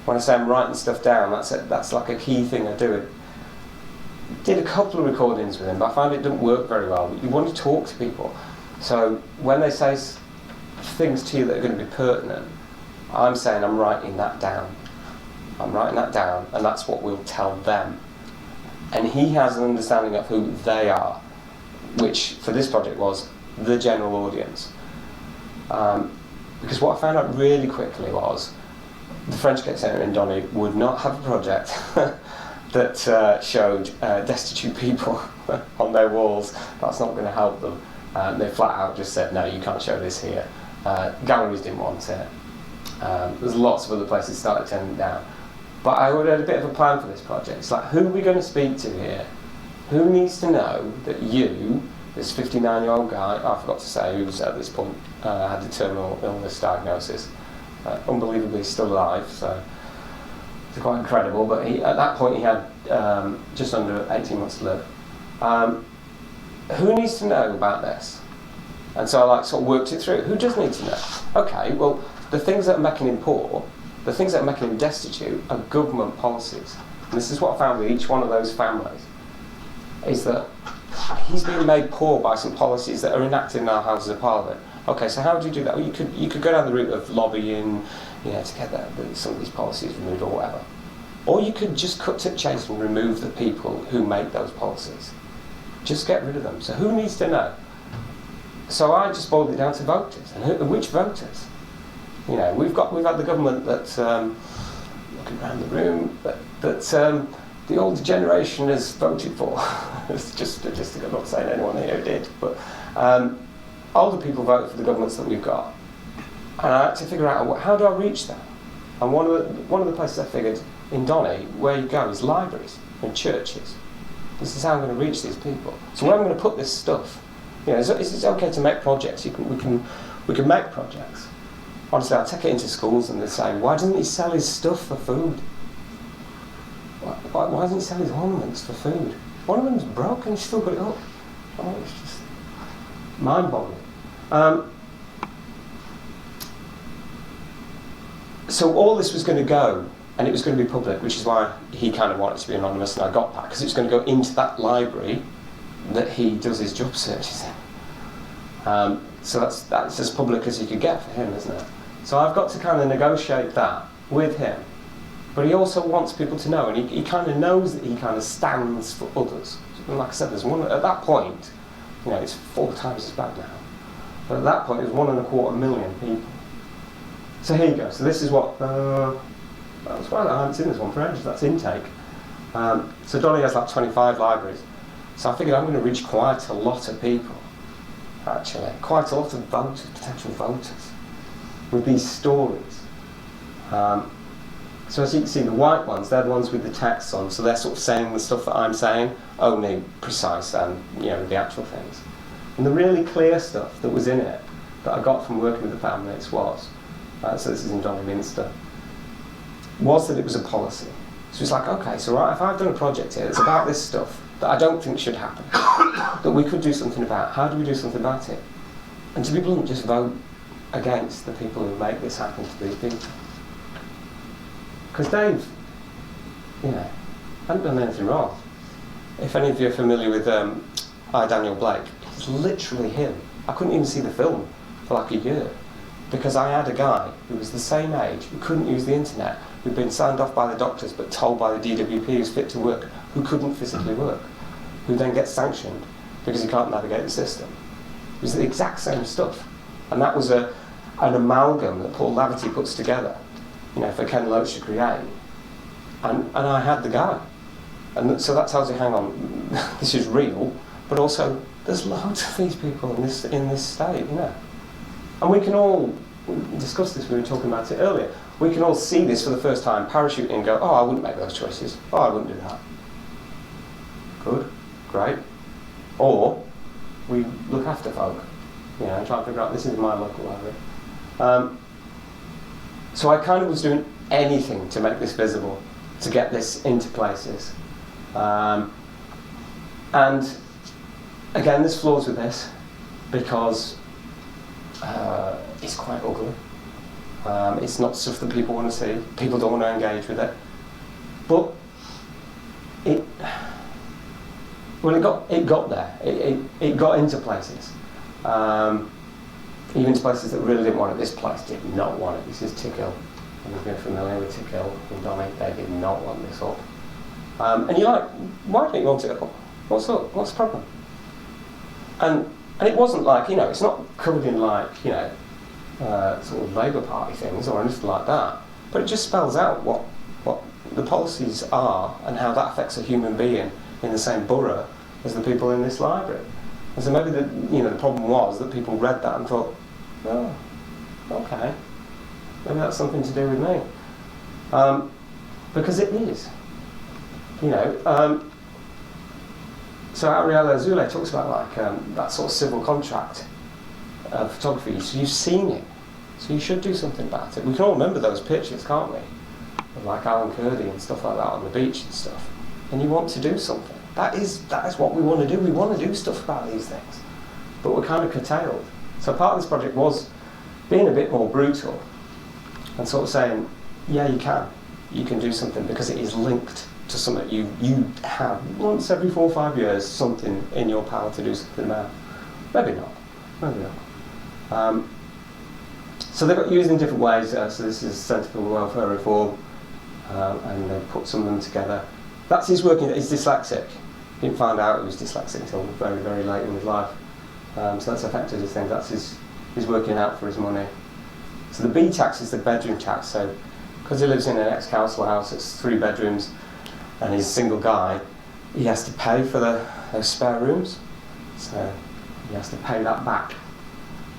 When I say I'm writing stuff down, that's like a key thing I do. Did a couple of recordings with him, but I found it didn't work very well. You want to talk to people. So when they say things to you that are going to be pertinent, I'm saying I'm writing that down. I'm writing that down, and that's what we'll tell them. And he has an understanding of who they are, which for this project was the general audience. Because what I found out really quickly was the French Gate Centre in Donny would not have a project that showed destitute people on their walls. That's not going to help them. They flat out just said, no, you can't show this here. Galleries didn't want it. There's lots of other places started turning it down. But I already had a bit of a plan for this project. It's like, who are we going to speak to here? Who needs to know that you, this 59-year-old guy, I forgot to say, who was at this point, had a terminal illness diagnosis, unbelievably still alive, so it's quite incredible, but at that point he had just under 18 months to live. Who needs to know about this? And so I sort of worked it through. Who does need to know? Okay, well, the things that are making him poor, the things that are making him destitute are government policies. And this is what I found with each one of those families, is that he's being made poor by some policies that are enacted in our Houses of Parliament. Okay, so how do you do that? Well, you could go down the route of lobbying, you know, to get some of these policies removed or whatever. Or you could just cut to the chase and remove the people who make those policies. Just get rid of them. So who needs to know? So I just boiled it down to voters. And which voters? You know, we've had the government that, looking around the room, that the older generation has voted for. It's just statistic, I'm not saying anyone here did, but older people vote for the governments that we've got. And I had to figure out, how do I reach them? And one of the places I figured, in Donny, where you go is libraries and churches. This is how I'm going to reach these people. So where I'm going to put this stuff, you know, it's okay to make projects. We can make projects. Honestly, I take it into schools and they say, why doesn't he sell his stuff for food? Why doesn't he sell his ornaments for food? One of them's broken, he's still got it up. Oh, it's just mind-boggling. So all this was going to go, and it was going to be public, which is why he kind of wanted to be anonymous, and I got that, because it was going to go into that library that he does his job searches in. So that's as public as you could get for him, isn't it? So I've got to kind of negotiate that with him. But he also wants people to know, and he kind of knows that he kind of stands for others. And like I said, there's one at that point, you know, it's 4 times as bad now. But at that point, it was 1.25 million people. So here you go. So this is what, that's why I haven't seen this one for ages, that's intake. So Dolly has like 25 libraries. So I figured I'm going to reach quite a lot of people, actually. Quite a lot of voters, potential voters, with these stories. So as you can see, the white ones, they're the ones with the text on, so they're sort of saying the stuff that I'm saying, only precise and, you know, the actual things. And the really clear stuff that was in it, that I got from working with the families was, so this is in Donnyminster, was that it was a policy. So it's like, okay, so right, if I've done a project here that's about this stuff that I don't think should happen, that we could do something about, how do we do something about it? And to be blunt, just vote against the people who make this happen to these people. Because Dave, you know, hadn't done anything wrong. If any of you are familiar with I, Daniel Blake, it's literally him. I couldn't even see the film for like a year, because I had a guy who was the same age, who couldn't use the internet, who'd been signed off by the doctors but told by the DWP he was fit to work, who couldn't physically work, who then gets sanctioned because he can't navigate the system. It was the exact same stuff. And that was an amalgam that Paul Laverty puts together, you know, for Ken Loach to create. And I had the guy. And so that tells you, hang on, this is real, but also there's loads of these people in this state, you know. And we can all discuss this, we were talking about it earlier, we can all see this for the first time, parachuting and go, oh, I wouldn't make those choices, oh, I wouldn't do that. Good, great. Or we look after folk, you know, and try to figure out, this is my local library. So I kind of was doing anything to make this visible, to get this into places. And again, there's flaws with this, because it's quite ugly. It's not stuff that people want to see. People don't want to engage with it. But it got there. It got into places. Even to places that really didn't want it. This place did not want it. This is Tickhill. If you're familiar with Tickhill in Donny, they did not want this up. And you're like, why don't you want it up? What's up? What's the problem? And it wasn't like, you know, it's not covered in like, you know, sort of Labour Party things or anything like that. But it just spells out what the policies are and how that affects a human being in the same borough as the people in this library. And so maybe the problem was that people read that and thought, oh, okay, maybe that's something to do with me. Because it is. You know, so Ariella Azoulay talks about like that sort of civil contract of photography. So you've seen it. So you should do something about it. We can all remember those pictures, can't we? Of like Alan Kurdi and stuff like that on the beach and stuff. And you want to do something. That is what we want to do. We want to do stuff about these things. But we're kind of curtailed. So part of this project was being a bit more brutal and sort of saying, yeah, you can do something, because it is linked to something you have once every 4 or 5 years, something in your power to do something about. Maybe not. So they got used in different ways. So this is Centre for Welfare Reform, and they put some of them together. That's his working. He's dyslexic. Didn't find out he was dyslexic until very, very late in his life. So that's affected his thing. That's his working out for his money. So the B tax is the bedroom tax. So because he lives in an ex-council house, it's 3 bedrooms, and he's a single guy, he has to pay for those spare rooms. So he has to pay that back.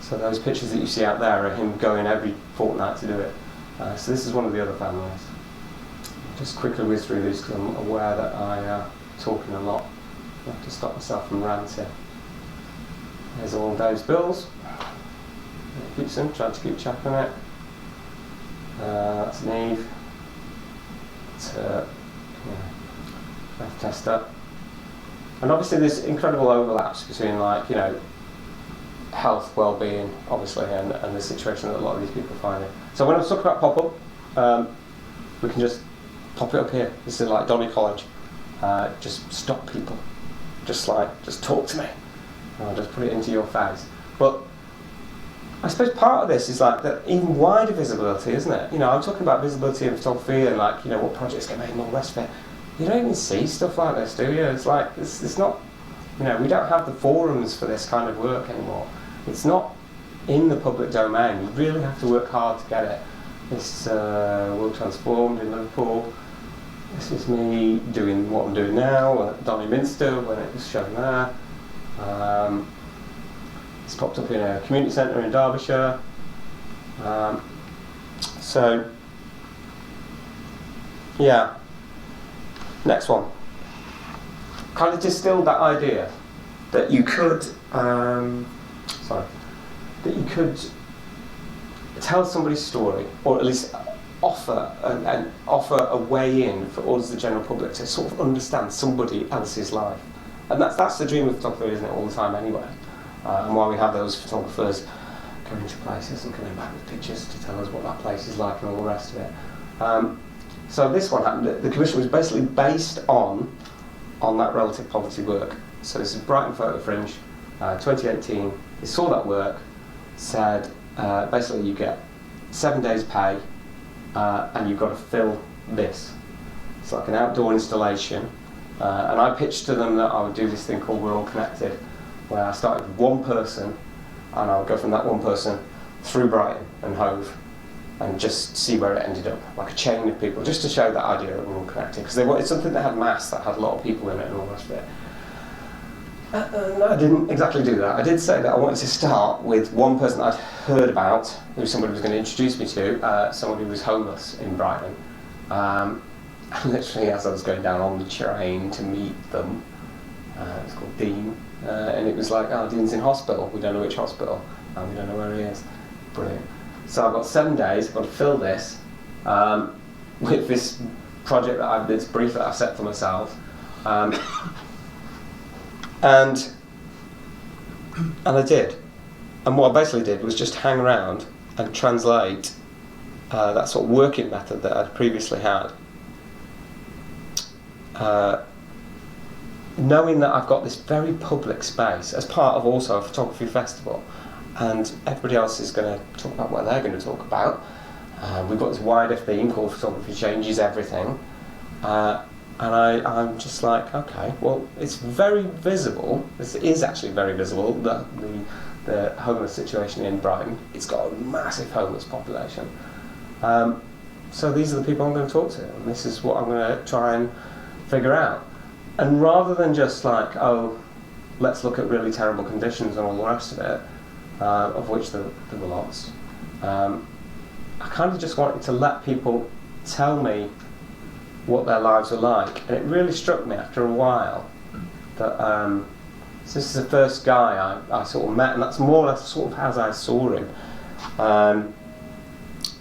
So those pictures that you see out there are him going every fortnight to do it. So this is one of the other families. Just quickly whiz through these because I'm aware that I'm talking a lot. I have to stop myself from ranting. There's all Dave's bills. Keeps them, trying to keep track on it. That's Neve. It's math tester. And obviously there's incredible overlaps between, like, you know, health, well-being, obviously, and the situation that a lot of these people find in. So when I was talking about pop-up, we can just pop it up here. This is like Donny College. Just stop people. Just talk to me. And I'll just put it into your face. But I suppose part of this is like the even wider visibility, isn't it? You know, I'm talking about visibility in photography and like, you know, what projects get made and all the rest of it. You don't even see stuff like this, do you? It's like, it's not, you know, we don't have the forums for this kind of work anymore. It's not in the public domain. You really have to work hard to get it. This World Transformed in Liverpool. This is me doing what I'm doing now at Donny Minster when it was shown there. It's popped up in a community centre in Derbyshire. So, yeah. Next one. Kind of distilled that idea that you could, that you could tell somebody's story, or at least offer a way in for us, the general public, to sort of understand somebody else's life. And that's the dream of photography, isn't it, all the time anyway? And why we have those photographers going to places and coming back with pictures to tell us what that place is like and all the rest of it. So this one happened. The commission was basically based on that relative poverty work. So this is Brighton Photo Fringe, 2018. They saw that work, said basically you get 7 days pay, and you've got to fill this. It's like an outdoor installation. And I pitched to them that I would do this thing called We're All Connected, where I started with one person, and I would go from that one person through Brighton and Hove, and just see where it ended up, like a chain of people, just to show that idea that we're all connected. Because they wanted something that had mass, that had a lot of people in it and all the rest of it. No, I didn't exactly do that. I did say that I wanted to start with one person that I'd heard about, who somebody was going to introduce me to, someone who was homeless in Brighton. Literally, as I was going down on the train to meet them, it's called Dean, and it was like, oh, Dean's in hospital, we don't know which hospital, and we don't know where he is. Brilliant. So I've got 7 days, I've got to fill this with this project this brief that I've set for myself. And I did. And what I basically did was just hang around and translate that sort of working method that I'd previously had. Knowing that I've got this very public space as part of also a photography festival, and everybody else is going to talk about what they're going to talk about. We've got this wider theme called Photography Changes Everything. And I'm just like, okay, well, it's very visible. This is actually very visible, the homeless situation in Brighton. It's got a massive homeless population. So these are the people I'm going to talk to, and this is what I'm going to try and figure out. And rather than just like, oh, let's look at really terrible conditions and all the rest of it, of which there were lots, I kind of just wanted to let people tell me what their lives are like. And it really struck me after a while that so this is the first guy I sort of met, and that's more or less sort of as I saw him.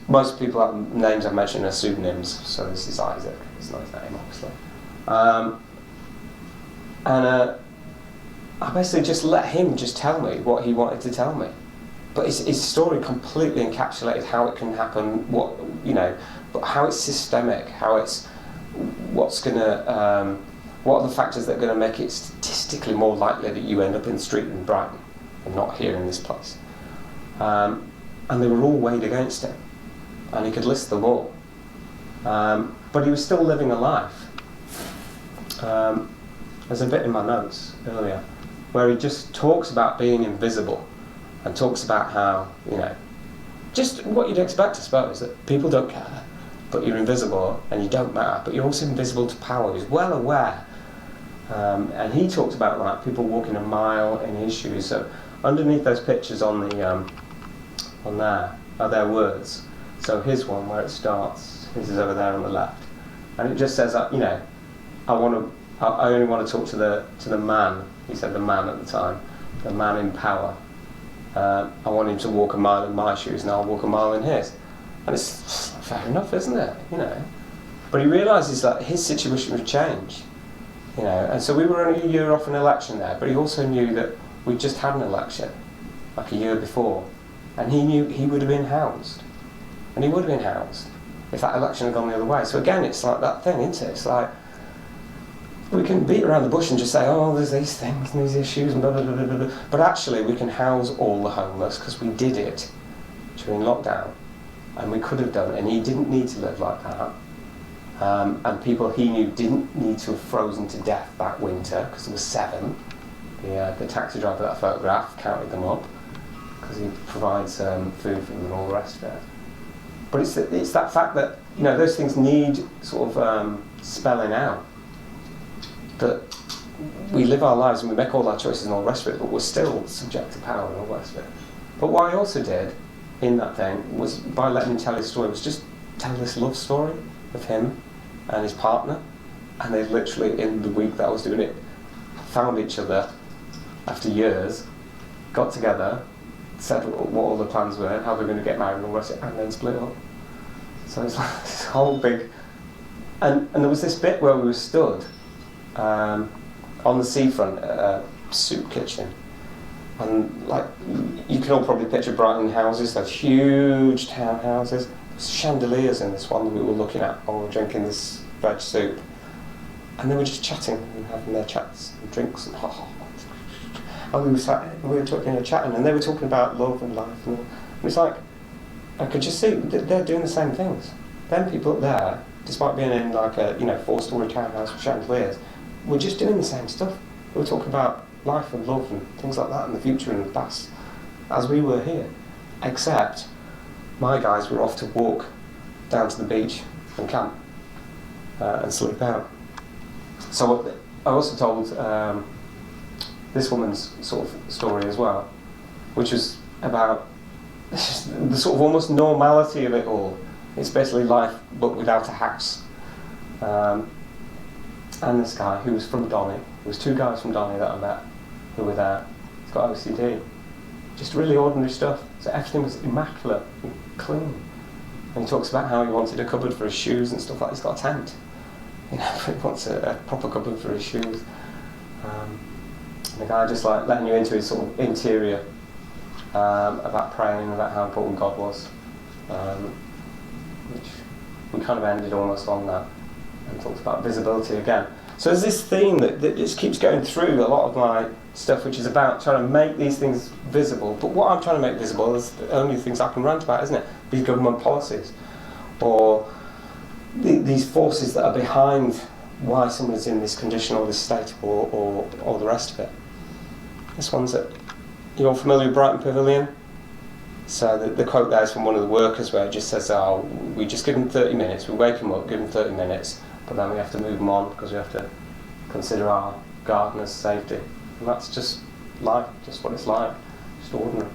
Most people, names I've mentioned are pseudonyms, so this is Isaac, it's not his name obviously. I basically just let him just tell me what he wanted to tell me. But his story completely encapsulated how it can happen, but how it's systemic, what are the factors that are going to make it statistically more likely that you end up in the street in Brighton and not here in this place. And they were all weighed against him, and he could list them all. But he was still living a life. There's a bit in my notes earlier where he just talks about being invisible and talks about how, just what you'd expect, I suppose, that people don't care, but you're invisible and you don't matter, but you're also invisible to power. He's well aware. And he talks about like people walking a mile in his shoes. So underneath those pictures on there are their words. So here's one where it starts. His is over there on the left, and it just says, I only want to talk to the man. He said the man at the time, the man in power. I want him to walk a mile in my shoes, and I'll walk a mile in his. And it's fair enough, isn't it? But he realises that his situation would change. And so we were only a year off an election there, but he also knew that we'd just had an election, like a year before, and he knew he would have been housed. And he would have been housed. if that election had gone the other way. So again, it's like that thing, isn't it? It's like, we can beat around the bush and just say, oh, there's these things and these issues and blah, blah, blah, blah, blah. But actually, we can house all the homeless because we did it during lockdown. And we could have done it, and he didn't need to live like that. And people he knew didn't need to have frozen to death that winter, because there were 7. The taxi driver that I photographed counted them up, because he provides food for them and all the rest of it. But it's that fact that, you know, those things need sort of spelling out. That we live our lives and we make all our choices and all the rest of it, but we're still subject to power and all the rest of it. But what I also did in that thing was, by letting him tell his story, was just tell this love story of him and his partner. And they literally, in the week that I was doing it, found each other after years, got together, said what all the plans were, how they were going to get married and all the rest of it, and then split up. So it's like this whole big... And there was this bit where we were stood on the seafront at a soup kitchen, and like, you can all probably picture Brighton houses, those huge townhouses. There's chandeliers in this one that we were looking at while we were drinking this veg soup, and they were just chatting and having their chats and drinks and and we were talking and chatting, and they were talking about love and life, and it's like, I could just see that they're doing the same things. Them people up there, despite being in like a 4-story townhouse with chandeliers, we're just doing the same stuff. We were talking about life and love and things like that, and the future and the past, as we were here. Except, my guys were off to walk down to the beach and camp and sleep out. So I also told this woman's sort of story as well, which was about the sort of almost normality of it all. It's basically life, but without a house. And this guy who was from Donny, there was 2 guys from Donny that I met who were there. He's got OCD. Just really ordinary stuff. So everything was immaculate and clean. And he talks about how he wanted a cupboard for his shoes and stuff like that. He's got a tent. You know, he wants a proper cupboard for his shoes. And the guy just like letting you into his sort of interior about praying and about how important God was. Which we kind of ended almost on that, and talked about visibility again. So there's this theme that just keeps going through a lot of my stuff, which is about trying to make these things visible. But what I'm trying to make visible is the only things I can rant about, isn't it? These government policies, or these forces that are behind why someone's in this condition or this state, or the rest of it. This one's that, you're all familiar with Brighton Pavilion? So the quote there is from one of the workers, where it just says, oh, we just give them 30 minutes, we wake them up, give them 30 minutes, but then we have to move them on because we have to consider our gardeners' safety. And that's just life, just what it's like, just ordinary.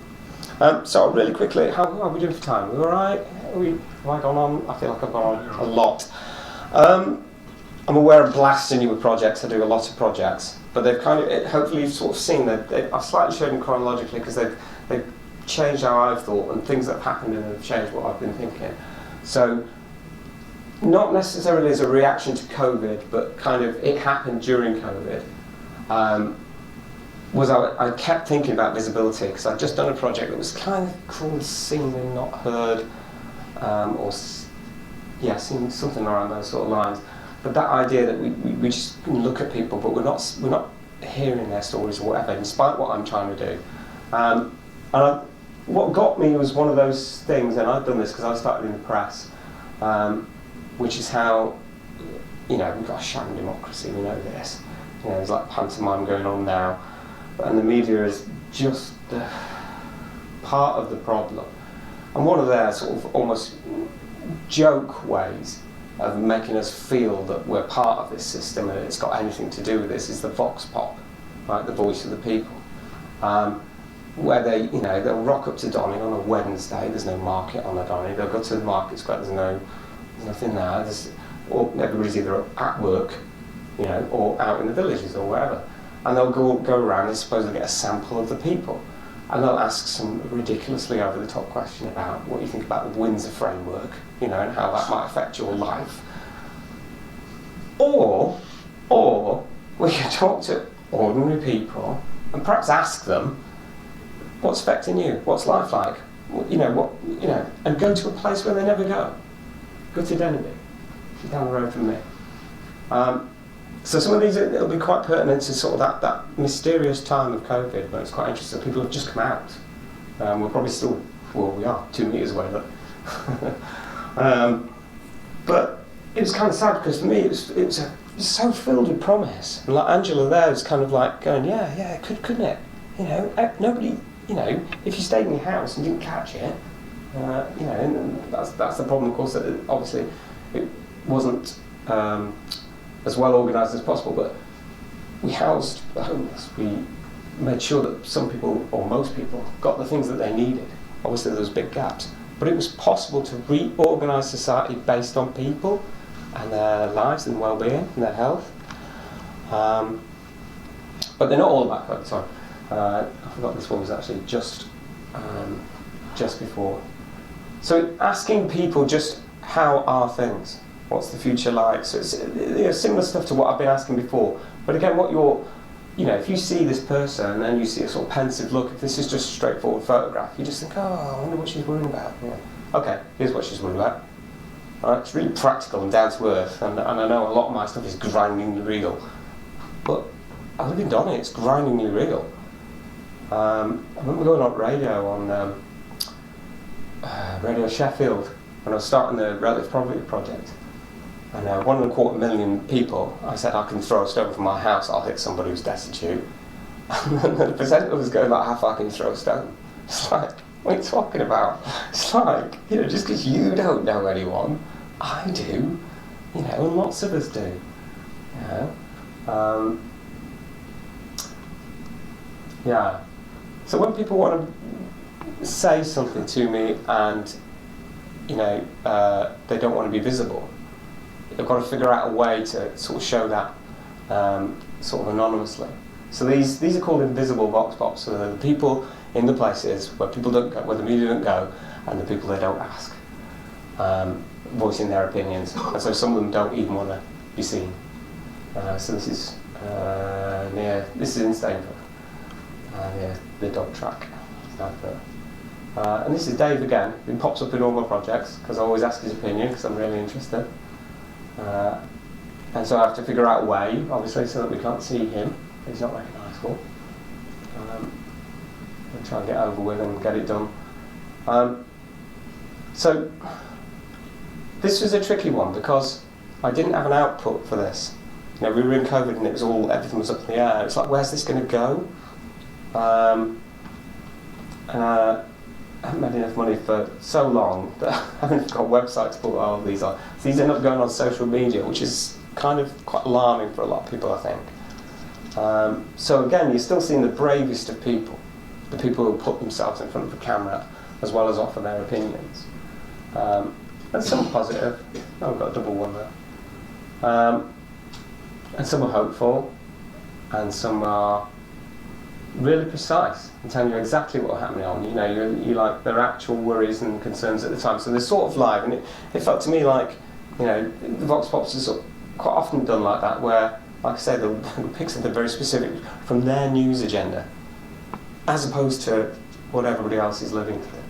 So really quickly, how are we doing for time? We all right? Have I gone on? I feel like I've gone on a lot. I'm aware of blasting you with projects. I do a lot of projects, but they've kind of, hopefully you've sort of seen that I've slightly showed them chronologically, because they've changed how I've thought, and things that have happened and have changed what I've been thinking. So, not necessarily as a reaction to COVID, but kind of it happened during COVID. I kept thinking about visibility, because I'd just done a project that was kind of called Seen and Not Heard, seen something around those sort of lines. But that idea that we just look at people, but we're not hearing their stories or whatever, despite what I'm trying to do. What got me was one of those things, and I've done this because I started in the press, which is how, we've got a sham democracy, we know this. There's like pantomime going on now, and the media is just part of the problem. And one of their sort of almost joke ways of making us feel that we're part of this system and it's got anything to do with this is the vox pop, right, the voice of the people. Where they'll rock up to Donny on a Wednesday, there's no market on a Donny, they'll go to the market square, there's nothing there, or everybody's either at work, or out in the villages or wherever. And they'll go around and supposedly get a sample of the people. And they'll ask some ridiculously over-the-top question about what you think about the Windsor framework, and how that might affect your life. Or we can talk to ordinary people and perhaps ask them, what's affecting you? What's life like? And go to a place where they never go. Gutted Enemy. She's down the road from me. So some of these, it'll be quite pertinent to sort of that mysterious time of COVID, but it's quite interesting. People have just come out. We're probably still, well, we are 2 meters away, look. But it was kind of sad because for me it was so filled with promise. And like Angela there was kind of like going, yeah, couldn't it? You know, nobody, you know, if you stayed in your house and didn't catch it, you know, and that's the problem, of course, that obviously it wasn't as well organised as possible, but we housed the homeless. We made sure that some people, or most people, got the things that they needed. Obviously there was big gaps, but it was possible to reorganise society based on people and their lives and well-being and their health. But they're not all about COVID, sorry. I forgot this one was actually just before. So asking people just, how are things? What's the future like? So it's, you know, similar stuff to what I've been asking before. But again, what you're, you know, if you see this person and you see a sort of pensive look, if this is just a straightforward photograph, you just think, oh, I wonder what she's worried about. Yeah. Okay, here's what she's worried about. All right, it's really practical and down to earth, and I know a lot of my stuff is grindingly real. But I live in Donny, it's grindingly real. I remember going on radio on Radio Sheffield when I was starting the Relative Poverty Project. And 1.25 million people, I said, I can throw a stone from my house, I'll hit somebody who's destitute. And then the presenter was going like, how far can you throw a stone? It's like, what are you talking about? It's like, you know, just because you don't know anyone, I do, you know, and lots of us do, you know. Yeah. So when people want to say something to me and, you know, they don't want to be visible, they've got to figure out a way to sort of show that sort of anonymously. So these are called invisible vox pops. So they're the people in the places where people don't go, where the media don't go, and the people they don't ask, voicing their opinions. And so some of them don't even want to be seen. So this is this is in Stainford, near the dog track. And this is Dave again. He pops up in all my projects because I always ask his opinion because I'm really interested. And so I have to figure out a way, obviously, so that we can't see him. He's not recognisable. And try and get over with and get it done. So this was a tricky one because I didn't have an output for this. You know, we were in COVID and it was all, everything was up in the air. It's like, where's this going to go? And I haven't made enough money for so long that I haven't got a website to put all of these on. So these end up going on social media, which is kind of quite alarming for a lot of people, I think. So again, you're still seeing the bravest of people, the people who put themselves in front of the camera, as well as offer their opinions. And some positive. Oh, I've got a double one there. And some are hopeful, and some are really precise and telling you exactly what's happening on. You know, you like their actual worries and concerns at the time. So they're sort of live, and it felt to me like, you know, the Vox Pops is sort of quite often done like that, where, like I said, the pick something very specific from their news agenda, as opposed to what everybody else is living through.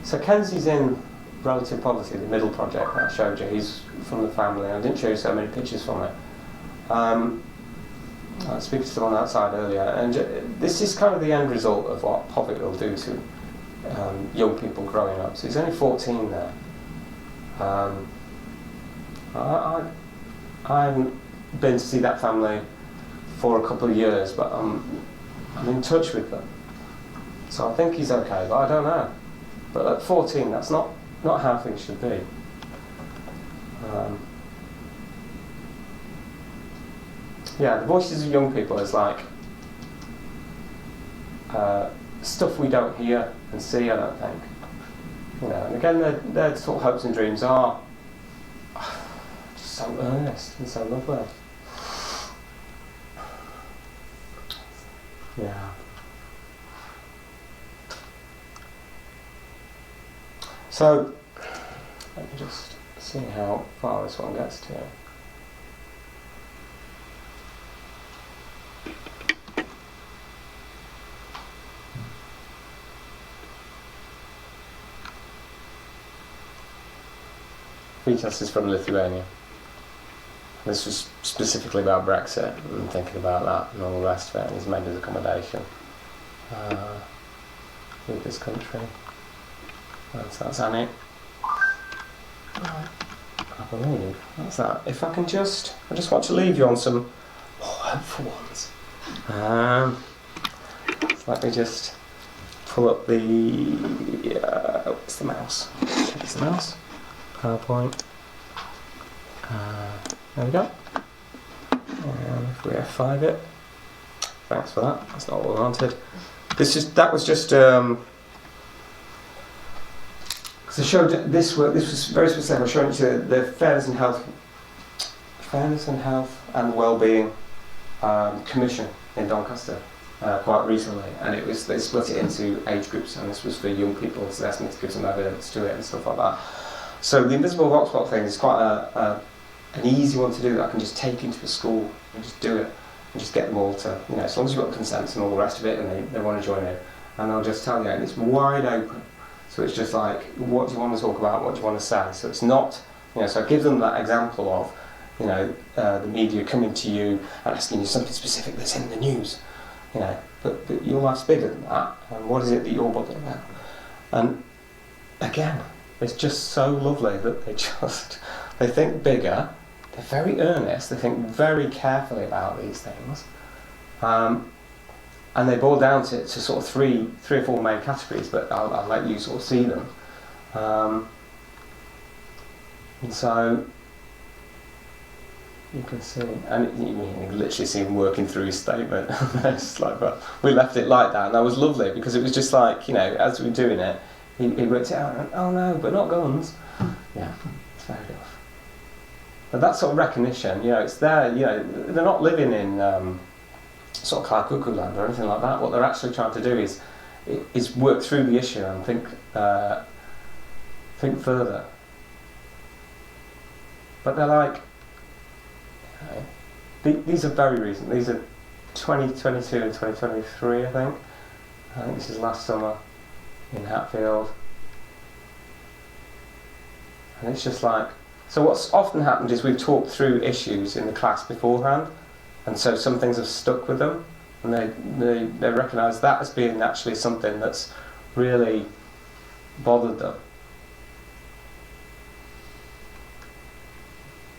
So Kenzie's in Relative Poverty, the middle project that I showed you. He's from the family. I didn't show you so many pictures from it. I was speaking to someone outside earlier, and this is kind of the end result of what poverty will do to young people growing up. So he's only 14 there. I haven't been to see that family for a couple of years, but I'm in touch with them. So I think he's okay, but I don't know. But at 14, that's not how things should be. Yeah, the voices of young people is like stuff we don't hear and see, I don't think. You know, and again, their sort of hopes and dreams are just so earnest and so lovely. Yeah. So, let me just see how far this one gets to. Vitas is from Lithuania. This was specifically about Brexit and thinking about that and all the rest of it, and he's made his accommodation with this country. That's Annie. I believe that's that. If I just want to leave you on some hopeful ones. So let me just pull up the what's the mouse? Check the mouse. PowerPoint. There we go. And if we F5 it, thanks for that. That's not what we wanted. That was just. So I showed this work. This was very specific. I was showing you the Fairness and Health and Wellbeing Commission in Doncaster quite recently, and they split it into age groups, and this was for young people. So they asked me to give some evidence to it and stuff like that. So the invisible voxpop thing is quite an easy one to do that I can just take into a school and just do it and just get them all to, as long as you've got consent and all the rest of it, and they want to join in, and they'll just tell you, and it's wide open. So it's just like, what do you want to talk about? What do you want to say? So it's not, so I give them that example of, the media coming to you and asking you something specific that's in the news, but your life's bigger than that, and what is it that you're bothered about? And again, it's just so lovely that they think bigger, they're very earnest, they think very carefully about these things, and they boil down to sort of three or four main categories, but I'll let you sort of see them. And so you can see, and you can literally see him working through his statement. It's like, well, we left it like that, and that was lovely because it was just like, as we were doing it, he worked it out and went, oh no, but not guns. Yeah, it's fair enough. But that sort of recognition, it's there, they're not living in sort of cloud cuckoo land or anything like that. What they're actually trying to do is work through the issue and think further. But they're like, these are very recent. These are 2022 and 2023, I think. I think this is last summer in Hatfield. And it's just like, so what's often happened is we've talked through issues in the class beforehand, and so some things have stuck with them, and they recognise that as being actually something that's really bothered them.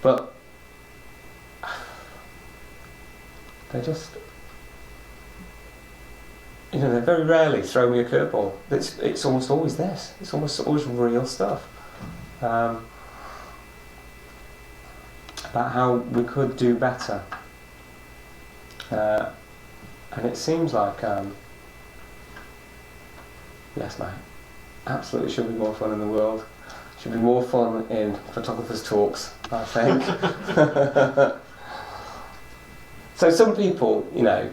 But they just, they very rarely throw me a curveball. It's almost always this. It's almost always real stuff. About how we could do better. And it seems like, yes mate, absolutely should be more fun in the world. Should be more fun in photographers' talks, I think. So some people, they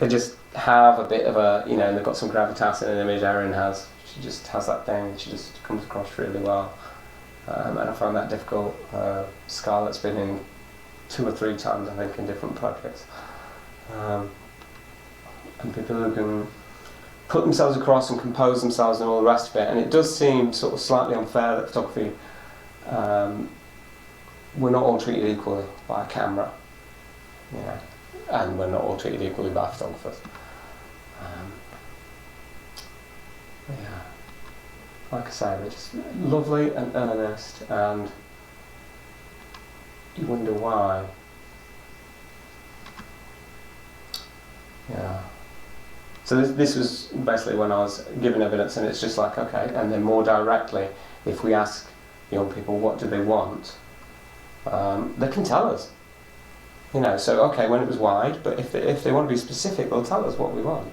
just have a bit of a, and they've got some gravitas in an image. Erin has. She just has that thing. She just comes across really well. And I find that difficult. Scarlett's been in 2 or 3 times, I think, in different projects. And people who can put themselves across and compose themselves and all the rest of it. And it does seem sort of slightly unfair that photography, we're not all treated equally by a camera, and we're not all treated equally by photographers. Yeah. Like I say, they're just lovely and earnest, and you wonder why. Yeah. So this was basically when I was giving evidence, and it's just like, okay, and then more directly, if we ask young people what do they want, they can tell us. So okay, when it was wide, but if they want to be specific, they'll tell us what we want.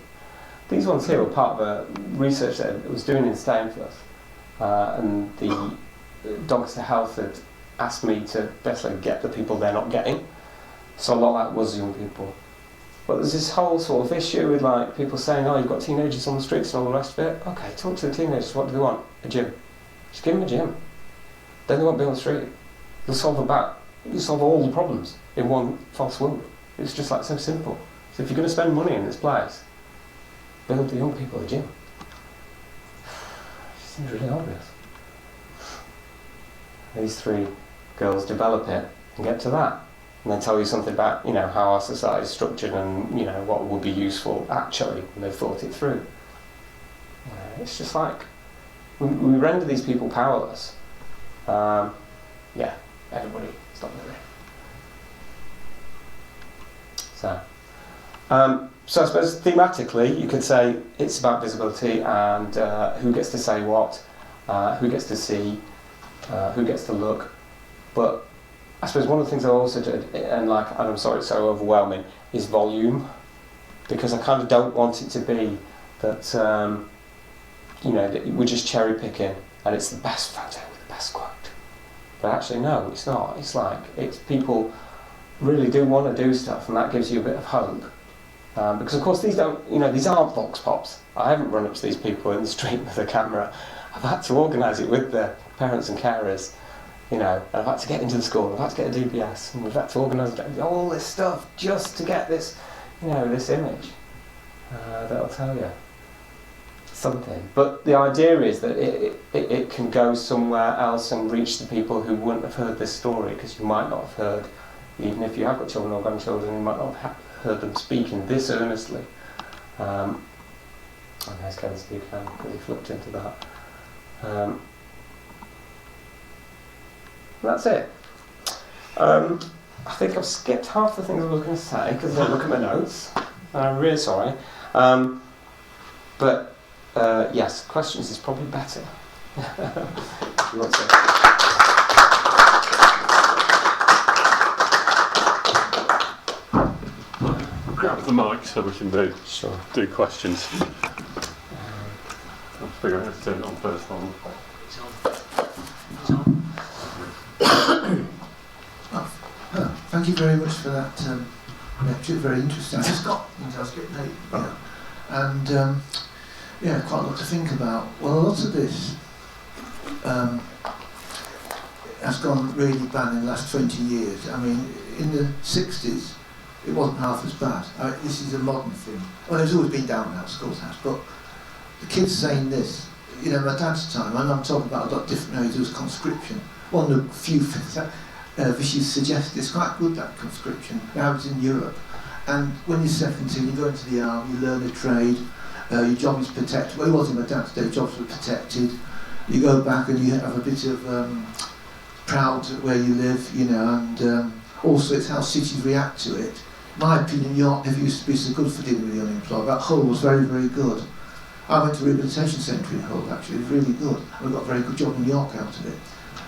These ones here were part of a research that I was doing in Stainforth, and the Doncaster Health had asked me to basically get the people they're not getting. So a lot of that was young people. But there's this whole sort of issue with like people saying, oh, you've got teenagers on the streets and all the rest of it. Okay, talk to the teenagers, what do they want? A gym. Just give them a gym. Then they won't be on the street. You'll solve all the problems in one false swoop. It's just like so simple. So if you're going to spend money in this place, build the young people a gym. It seems really obvious. these 3 girls develop it and get to that, and then tell you something about, you know, how our society is structured and, you know, what would be useful actually when they've thought it through. It's just like we render these people powerless. Yeah, everybody, stop really. So I suppose thematically you could say it's about visibility and who gets to say what, who gets to see, who gets to look. But I suppose one of the things I also did, and I'm sorry it's so overwhelming, is volume. Because I kind of don't want it to be that, you know, that we're just cherry picking and it's the best photo with the best quote. But actually no, it's not. It's like, it's people really do want to do stuff, and that gives you a bit of hope. Because of course these aren't vox pops. I haven't run up to these people in the street with a camera. I've had to organise it with the parents and carers, you know, and I've had to get into the school, I've had to get a DBS, and we've had to organise all this stuff just to get this, you know, this image that'll tell you something. But the idea is that it can go somewhere else and reach the people who wouldn't have heard this story, because you might not have heard, even if you have got children or grandchildren, you might not have heard them speaking this earnestly. And there's Kevin speaking, because he flipped into that. That's it. I think I've skipped half the things I was going to say because I don't look at my notes. I'm really sorry. But yes, questions is probably better. You want to grab the mic so we can do questions. I'm figuring out how to turn it on first one. Thank you very much for that lecture, very interesting. I just got into it late, yeah. And yeah, quite a lot to think about. Well, a lot of this has gone really bad in the last 20 years. I mean, in the 60s, it wasn't half as bad. This is a modern thing. Well, there's always been down and out, schools has, but the kids saying this, you know, my dad's time, and I'm talking about a lot different areas, there was conscription. One of the few things that Vichy suggested, it's quite good, that conscription. Now it's in Europe. And when you're 17, you go into the army, you learn a trade, your job is protected. Well, it was in my dad's day, jobs were protected. You go back and you have a bit of proud where you live, you know, and also it's how cities react to it. In my opinion, York never used to be so good for dealing with the unemployed. That Hull was very, very good. I went to a rehabilitation centre in Hull, actually, it was really good. We got a very good job in York out of it.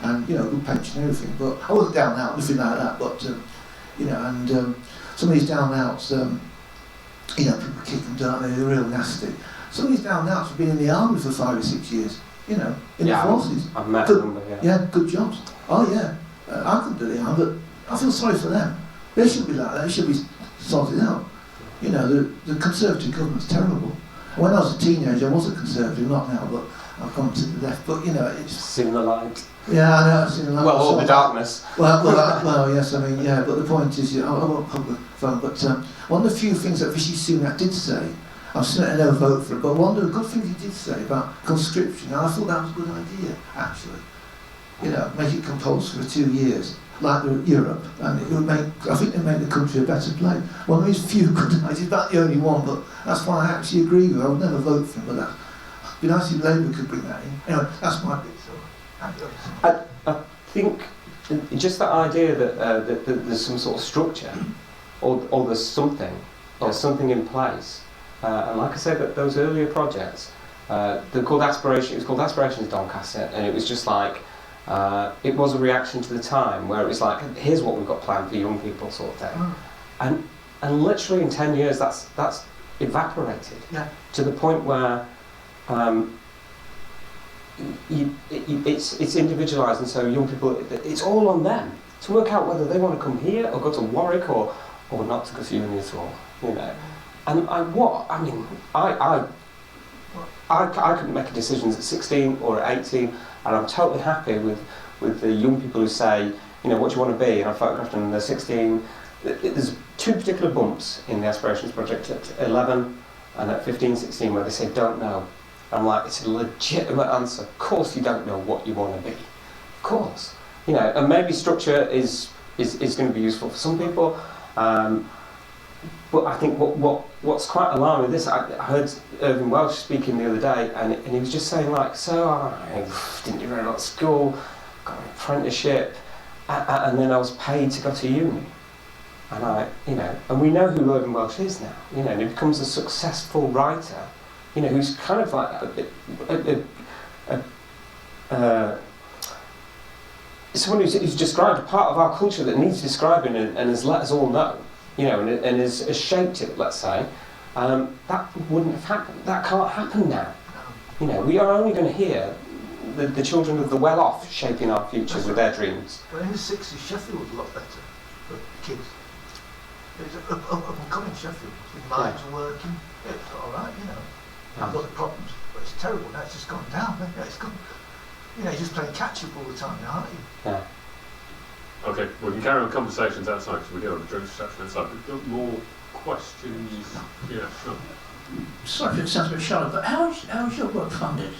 And, you know, good pension and everything. But I wasn't down and out, nothing like that, but, you know, and some of these down and outs, you know, people kick them down, they're real nasty. Some of these down and outs have been in the army for 5 or 6 years, you know, in the forces. I've met good, them, yeah. Yeah, good jobs. Oh, yeah. I couldn't do the army, but I feel sorry for them. They shouldn't be like that, they should be sorted out. You know, the Conservative government's terrible. When I was a teenager, I was a Conservative, not now, but I've gone to the left. But, you know, it's... Seen the light. Yeah, I know, I've seen the light. Well, all the darkness. Well, yes, I mean, yeah, but the point is, you know, I won't public phone, but one of the few things that Rishi Sunak did say, I've certainly never voted for it, but one of the good things he did say about conscription, and I thought that was a good idea, actually. You know, make it compulsory for 2 years, like Europe, and it would make, I think it would make the country a better place. One of these few good ideas, about the only one, but that's why I actually agree with it. I would never vote for him, but that would be nice if Labour could bring that in. Anyway, that's my bit, so. I think just that idea that there's some sort of structure, or there's something, or something in place. And like I said, that those earlier projects, they're called Aspiration. It was called Aspirations Doncaster, and it was just like it was a reaction to the time where it was like, here's what we've got planned for young people, sort of thing. And literally in 10 years, that's evaporated to the point where. It's individualised, and so young people, it's all on them to work out whether they want to come here or go to Warwick or not to go to uni at all, you know. And I couldn't make decisions at 16 or at 18, and I'm totally happy with the young people who say, you know, what do you want to be? And I photographed them when they're 16. There's 2 particular bumps in the Aspirations project at 11 and at 15, 16 where they say don't know. I'm like, it's a legitimate answer. Of course you don't know what you want to be. Of course. You know, and maybe structure is going to be useful for some people. But I think what's quite alarming with this, I heard Irving Welsh speaking the other day, and he was just saying, like, so I didn't do very well at school, got an apprenticeship, and then I was paid to go to uni. And and we know who Irving Welsh is now, you know, and he becomes a successful writer, you know, who's kind of like someone who's described a part of our culture that needs describing and has let us all know, you know, and has shaped it, let's say. That wouldn't have happened. That can't happen now. You know, we are only going to hear the children of the well-off shaping our future with their dreams. But in the 60s, Sheffield was a lot better for kids. It was up and coming Sheffield, with mines working. Yeah, it's all right, you know. I've got the problems, but it's terrible now. It's just gone down. Yeah, it's gone. You know, you're just playing catch-up all the time now, aren't you? Yeah. Okay, we can carry on conversations outside because we do have a drink reception outside. We've got more questions. Yeah, sure. Sorry if it sounds a bit shallow, but how is your work funded?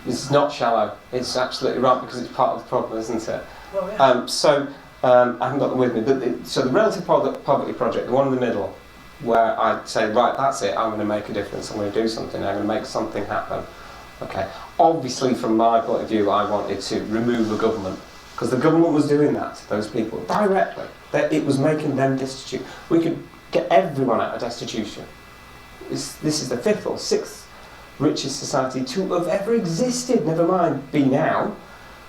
It's not shallow. It's absolutely right, because it's part of the problem, isn't it? Well, yeah. I haven't got them with me, but so the Relative Poverty Project, the one in the middle, where I say, right, that's it, I'm going to make a difference, I'm going to do something, I'm going to make something happen. Okay. Obviously, from my point of view, I wanted to remove the government, because the government was doing that to those people directly. It was making them destitute. We could get everyone out of destitution. This is the 5th or 6th richest society to have ever existed, never mind be now.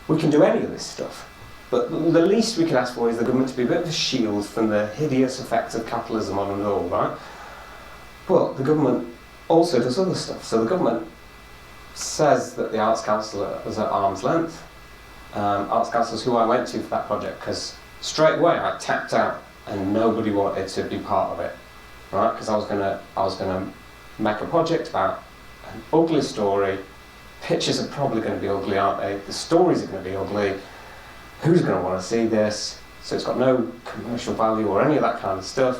We can do any of this stuff. But the least we can ask for is the government to be a bit of a shield from the hideous effects of capitalism on us all, right? But the government also does other stuff. So the government says that the Arts Council is at arm's length. Arts Council is who I went to for that project, because straight away I tapped out and nobody wanted to be part of it, right? Because I was gonna make a project about an ugly story. Pictures are probably going to be ugly, aren't they? The stories are going to be ugly. Who's going to want to see this? So it's got no commercial value or any of that kind of stuff.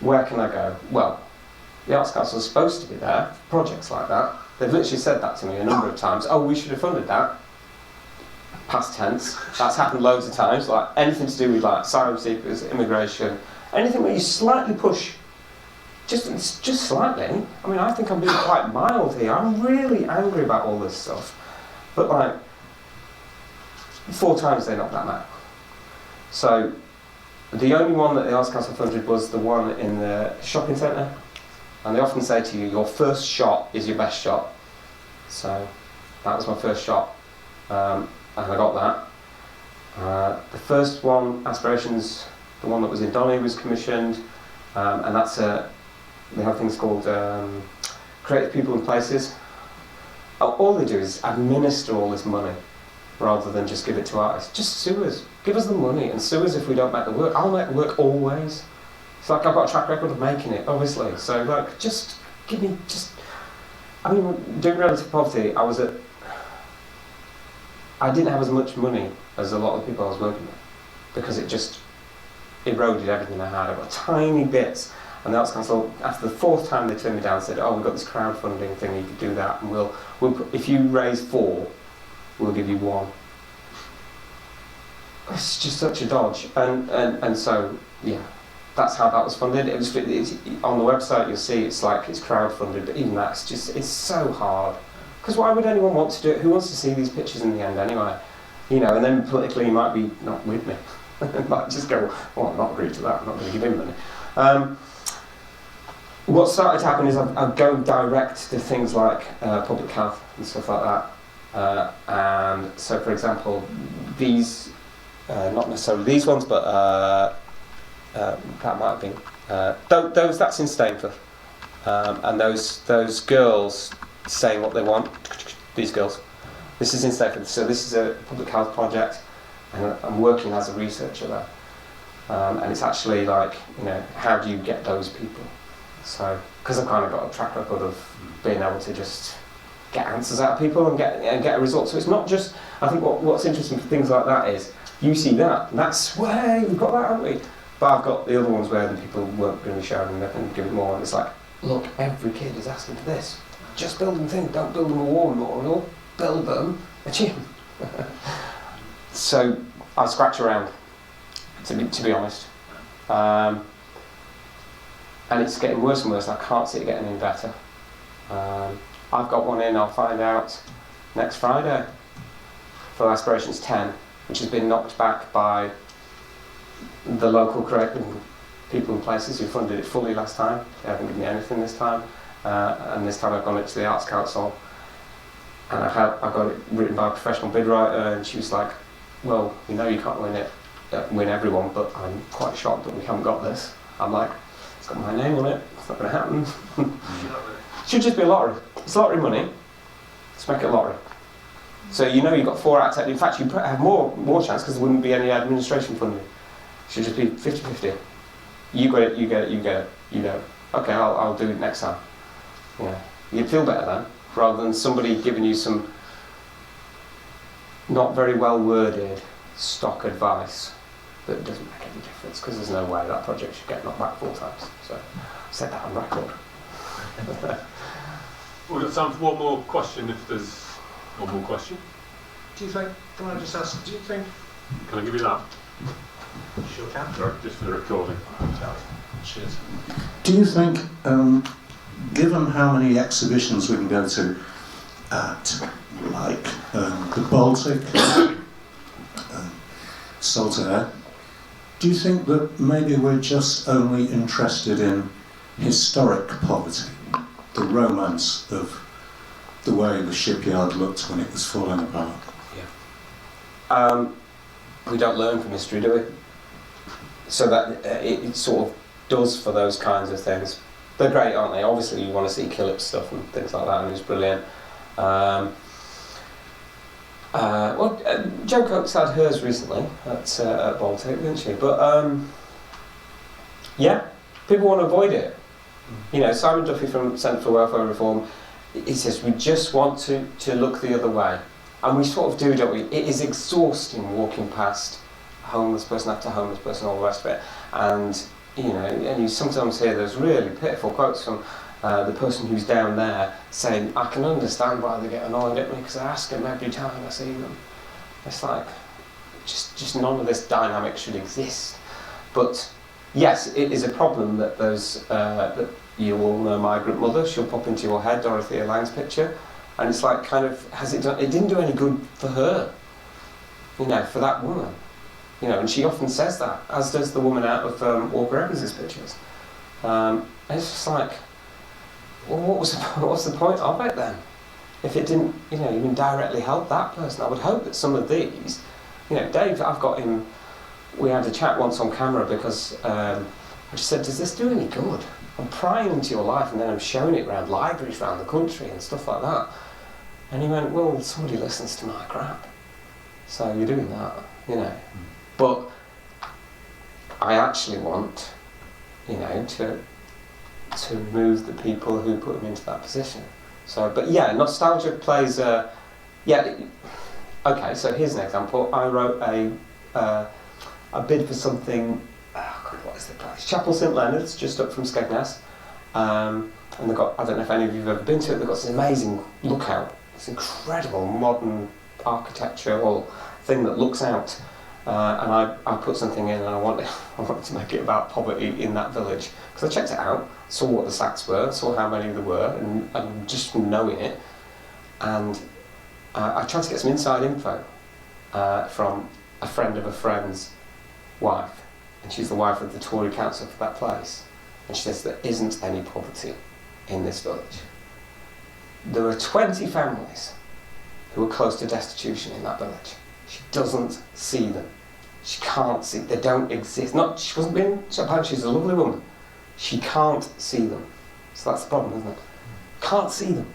Where can I go? Well, the Arts Council is supposed to be there for projects like that. They've literally said that to me a number of times. Oh, we should have funded that. Past tense. That's happened loads of times. Like anything to do with like asylum seekers, immigration, anything where you slightly push, just slightly. I mean, I think I'm being quite mild here. I'm really angry about all this stuff. But like, 4 times they knocked that out. So the only one that the Arts Council funded was the one in the shopping centre. And they often say to you, your first shot is your best shot. So that was my first shot, and I got that. The first one, Aspirations, the one that was in Donny, was commissioned, and that's they have things called Creative People and Places. All they do is administer all this money, rather than just give it to artists. Just sue us. Give us the money and sue us if we don't make the work. I'll make the work always. It's like I've got a track record of making it, obviously. So like, just give me, I mean, doing Relative Poverty, I didn't have as much money as a lot of people I was working with, because it just eroded everything I had. I got tiny bits. And the Arts Council, after the 4th time they turned me down, said, oh, we've got this crowdfunding thing, you could do that, and we'll if you raise 4, we'll give you 1. It's just such a dodge. And so, yeah, that's how that was funded. It's on the website, you'll see it's like it's crowdfunded, but even that's it's so hard. Because why would anyone want to do it? Who wants to see these pictures in the end anyway? You know, and then politically you might be not with me. Might just go, well, I'm not agreed to that, I'm not going to give him money. What started to happen is I'd go direct to things like public health and stuff like that. And so, for example, these, not necessarily these ones, but that might have been, that's in Stainforth. And those girls saying what they want, these girls, this is in Stainforth. So this is a public health project, and I'm working as a researcher there. And it's actually like, you know, how do you get those people? So, because I've kind of got a track record of being able to just get answers out of people and get a result. So it's not just, I think what's interesting for things like that is, you see that, and that's, way we've got that, haven't we? But I've got the other ones where the people weren't going to be shouting and giving more, and it's like, look, every kid is asking for this. Just build them things, don't build them a war memorial, build them a gym. So I scratch around, to be honest. And it's getting worse and worse, and I can't see it getting any better. I've got one in, I'll find out next Friday, for Aspirations 10, which has been knocked back by the local people and places who funded it fully last time. They haven't given me anything this time. And this time I've gone to the Arts Council, and I got it written by a professional bid writer, and she was like, well, we know you can't win everyone, but I'm quite shocked that we haven't got this. I'm like, it's got my name on it, it's not going to happen. It should just be a lottery. It's lottery money, let's make it a lottery. So you know you've got 4 out of 10, in fact you have more chance because there wouldn't be any administration funding. It should just be 50-50. You get it, you get it, you get it, you don't. Okay, I'll do it next time. Yeah. You'd feel better then, rather than somebody giving you some not very well worded stock advice that doesn't make any difference, because there's no way that project should get knocked back 4 times. So I said that on record. We've got time for one more question if there's one more question. Do you think, can I just ask, do you think... Can I give you that? Sure can. Sorry, just for the recording. Cheers. Do you think, given how many exhibitions we can go to at, like the Baltic, Saltaire, do you think that maybe we're just only interested in historic poverty, the romance of the way the shipyard looked when it was falling apart? Yeah. We don't learn from history, do we? So that it sort of does for those kinds of things. They're great, aren't they? Obviously you want to see Killip's stuff and things like that, and it's brilliant. Jo Coates had hers recently at Baltic, didn't she? But yeah, people want to avoid it. You know, Simon Duffy from Centre for Welfare Reform, he says we just want to look the other way. And we sort of do, don't we? It is exhausting walking past homeless person after homeless person, all the rest of it. And, you know, and you sometimes hear those really pitiful quotes from the person who's down there saying, I can understand why they get annoyed at me because I ask them every time I see them. It's like, just none of this dynamic should exist. But yes, it is a problem that those, that you all know Migrant Mother, she'll pop into your head, Dorothea Lange's picture, and it's like kind of, it didn't do any good for her, you know, for that woman. You know, and she often says that, as does the woman out of Walker Evans' pictures. And it's just like, well, what's the point of it then? If it didn't, you know, even directly help that person. I would hope that some of these, you know, Dave, I've got him, we had a chat once on camera because I just said, does this do any good? I'm prying into your life and then I'm showing it around libraries around the country and stuff like that. And he went, well, somebody listens to my crap. So you're doing that, you know. But I actually want, you know, to move the people who put him into that position. So, but yeah, nostalgia plays a, yeah, okay, so here's an example. I wrote a bid for something, oh God, what is the place? Chapel St Leonard's, just up from Skegness. And they've got, I don't know if any of you have ever been to it, they've got this amazing lookout, this incredible modern architectural thing that looks out. And I put something in and I wanted to make it about poverty in that village. Because I checked it out, saw what the stats were, saw how many there were, and just from knowing it. And I tried to get some inside info from a friend of a friend's wife. And she's the wife of the Tory council for that place. And she says there isn't any poverty in this village. There are 20 families who are close to destitution in that village. She doesn't see them. She can't see, they don't exist. She wasn't being, apparently she's a lovely woman. She can't see them. So that's the problem, isn't it? Can't see them.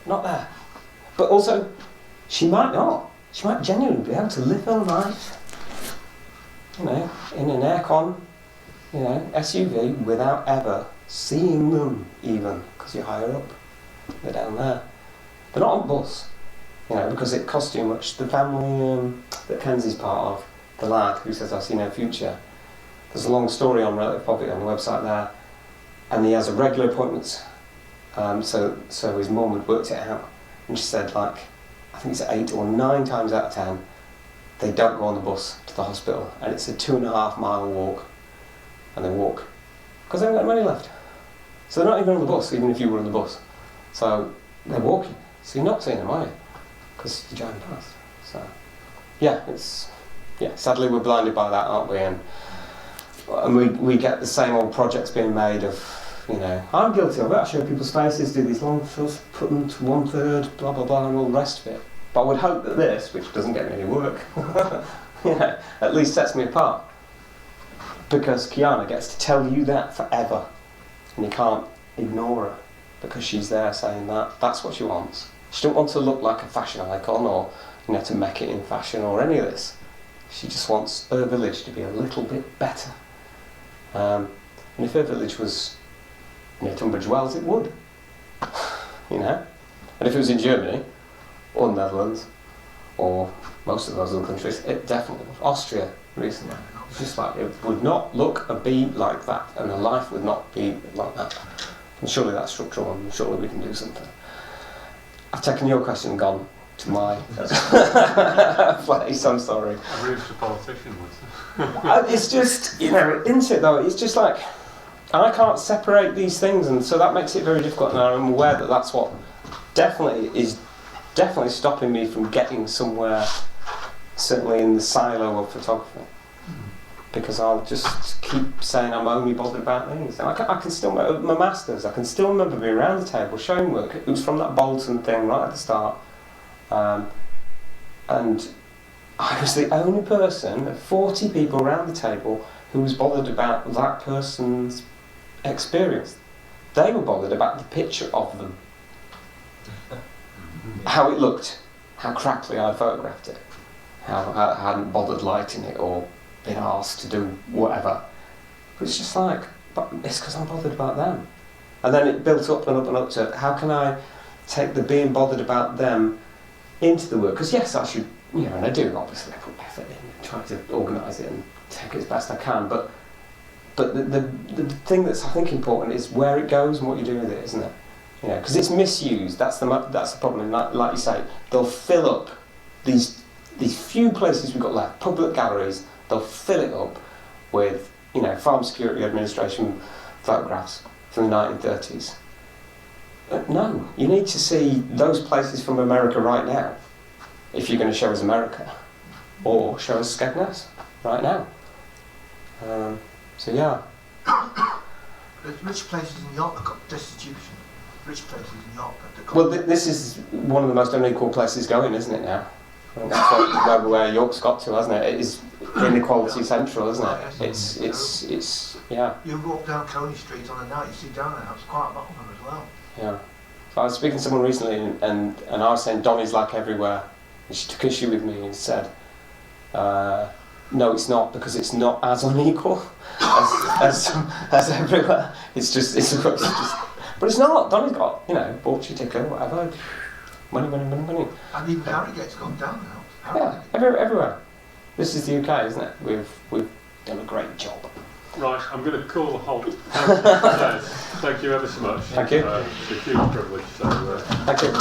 Not there. But also, she might not. She might genuinely be able to live her life, you know, in an aircon, you know, SUV without ever seeing them even, because you're higher up. They're down there. They're not on the bus. You know, because it costs too much. The family that Kenzie's part of, the lad who says, I see no future, there's a long story on relative poverty on the website there, and he has a regular appointments. So his mum had worked it out, and she said, like, I think it's 8 or 9 times out of 10, they don't go on the bus to the hospital, and it's a 2.5 mile walk, and they walk because they haven't got money left. So they're not even on the bus, even if you were on the bus. So they're walking. So you're not seeing them, are you? Because you're driving past. So yeah, sadly we're blinded by that, aren't we? And we get the same old projects being made of, I'm guilty of it. I show people's faces, do these long films, put them to 1/3, blah blah blah, and all the rest of it. But I would hope that this, which doesn't get me any work, at least sets me apart. Because Kiana gets to tell you that forever, and you can't ignore her because she's there saying that. That's what she wants. She don't want to look like a fashion icon or to make it in fashion or any of this. She just wants her village to be a little bit better. And if her village was Tunbridge Wells, it would. And if it was in Germany or the Netherlands or most of those other countries, it definitely would. Austria recently. It's just like it would not look and be like that, and the life would not be like that. And surely that's structural, and surely we can do something. I've taken your question and gone to my place, I'm sorry. I reached a politician with It's just, isn't it though? It's just like, I can't separate these things, and so that makes it very difficult, and I'm aware that that's what is definitely stopping me from getting somewhere, certainly in the silo of photography. Because I'll just keep saying I'm only bothered about things. And I can still remember my masters. I can still remember being around the table showing work. It was from that Bolton thing right at the start, and I was the only person of 40 people around the table who was bothered about that person's experience. They were bothered about the picture of them, how it looked, how crappily I photographed it, how I hadn't bothered lighting it or been asked to do whatever. But it's just like, but it's because I'm bothered about them. And then it built up and up and up to how can I take the being bothered about them into the work? Because yes, I should, and I do, obviously I put effort in and try to organise it and take it as best I can, but the thing that's I think important is where it goes and what you do with it, isn't it? Because it's misused, that's the problem. Like you say, they'll fill up these few places we've got left, public galleries. They'll fill it up with, Farm Security Administration photographs from the 1930s. No, you need to see those places from America right now, if you're going to show us America, or show us Skegness right now. So yeah. There's rich places in York that got destitution. Rich places in York that got... Well, this is one of the most unequal places going, isn't it now? And that's where York's got to, hasn't it? It is inequality central, isn't it? It's yeah. You walk down Coney Street on a night, you see down there, it's quite a lot of them as well. Yeah. So I was speaking to someone recently, and I was saying Donny's like everywhere, and she took issue with me and said, no, it's not, because it's not as unequal as everywhere. It's just, but it's not. Donny's got, Borchie ticker, whatever. Money. And even Harrogate's gone down now. Yeah, everywhere. This is the UK, isn't it? We've done a great job. Right, I'm going to call a halt. Thank you ever so much. Thank you. It's a huge privilege. So, Thank you.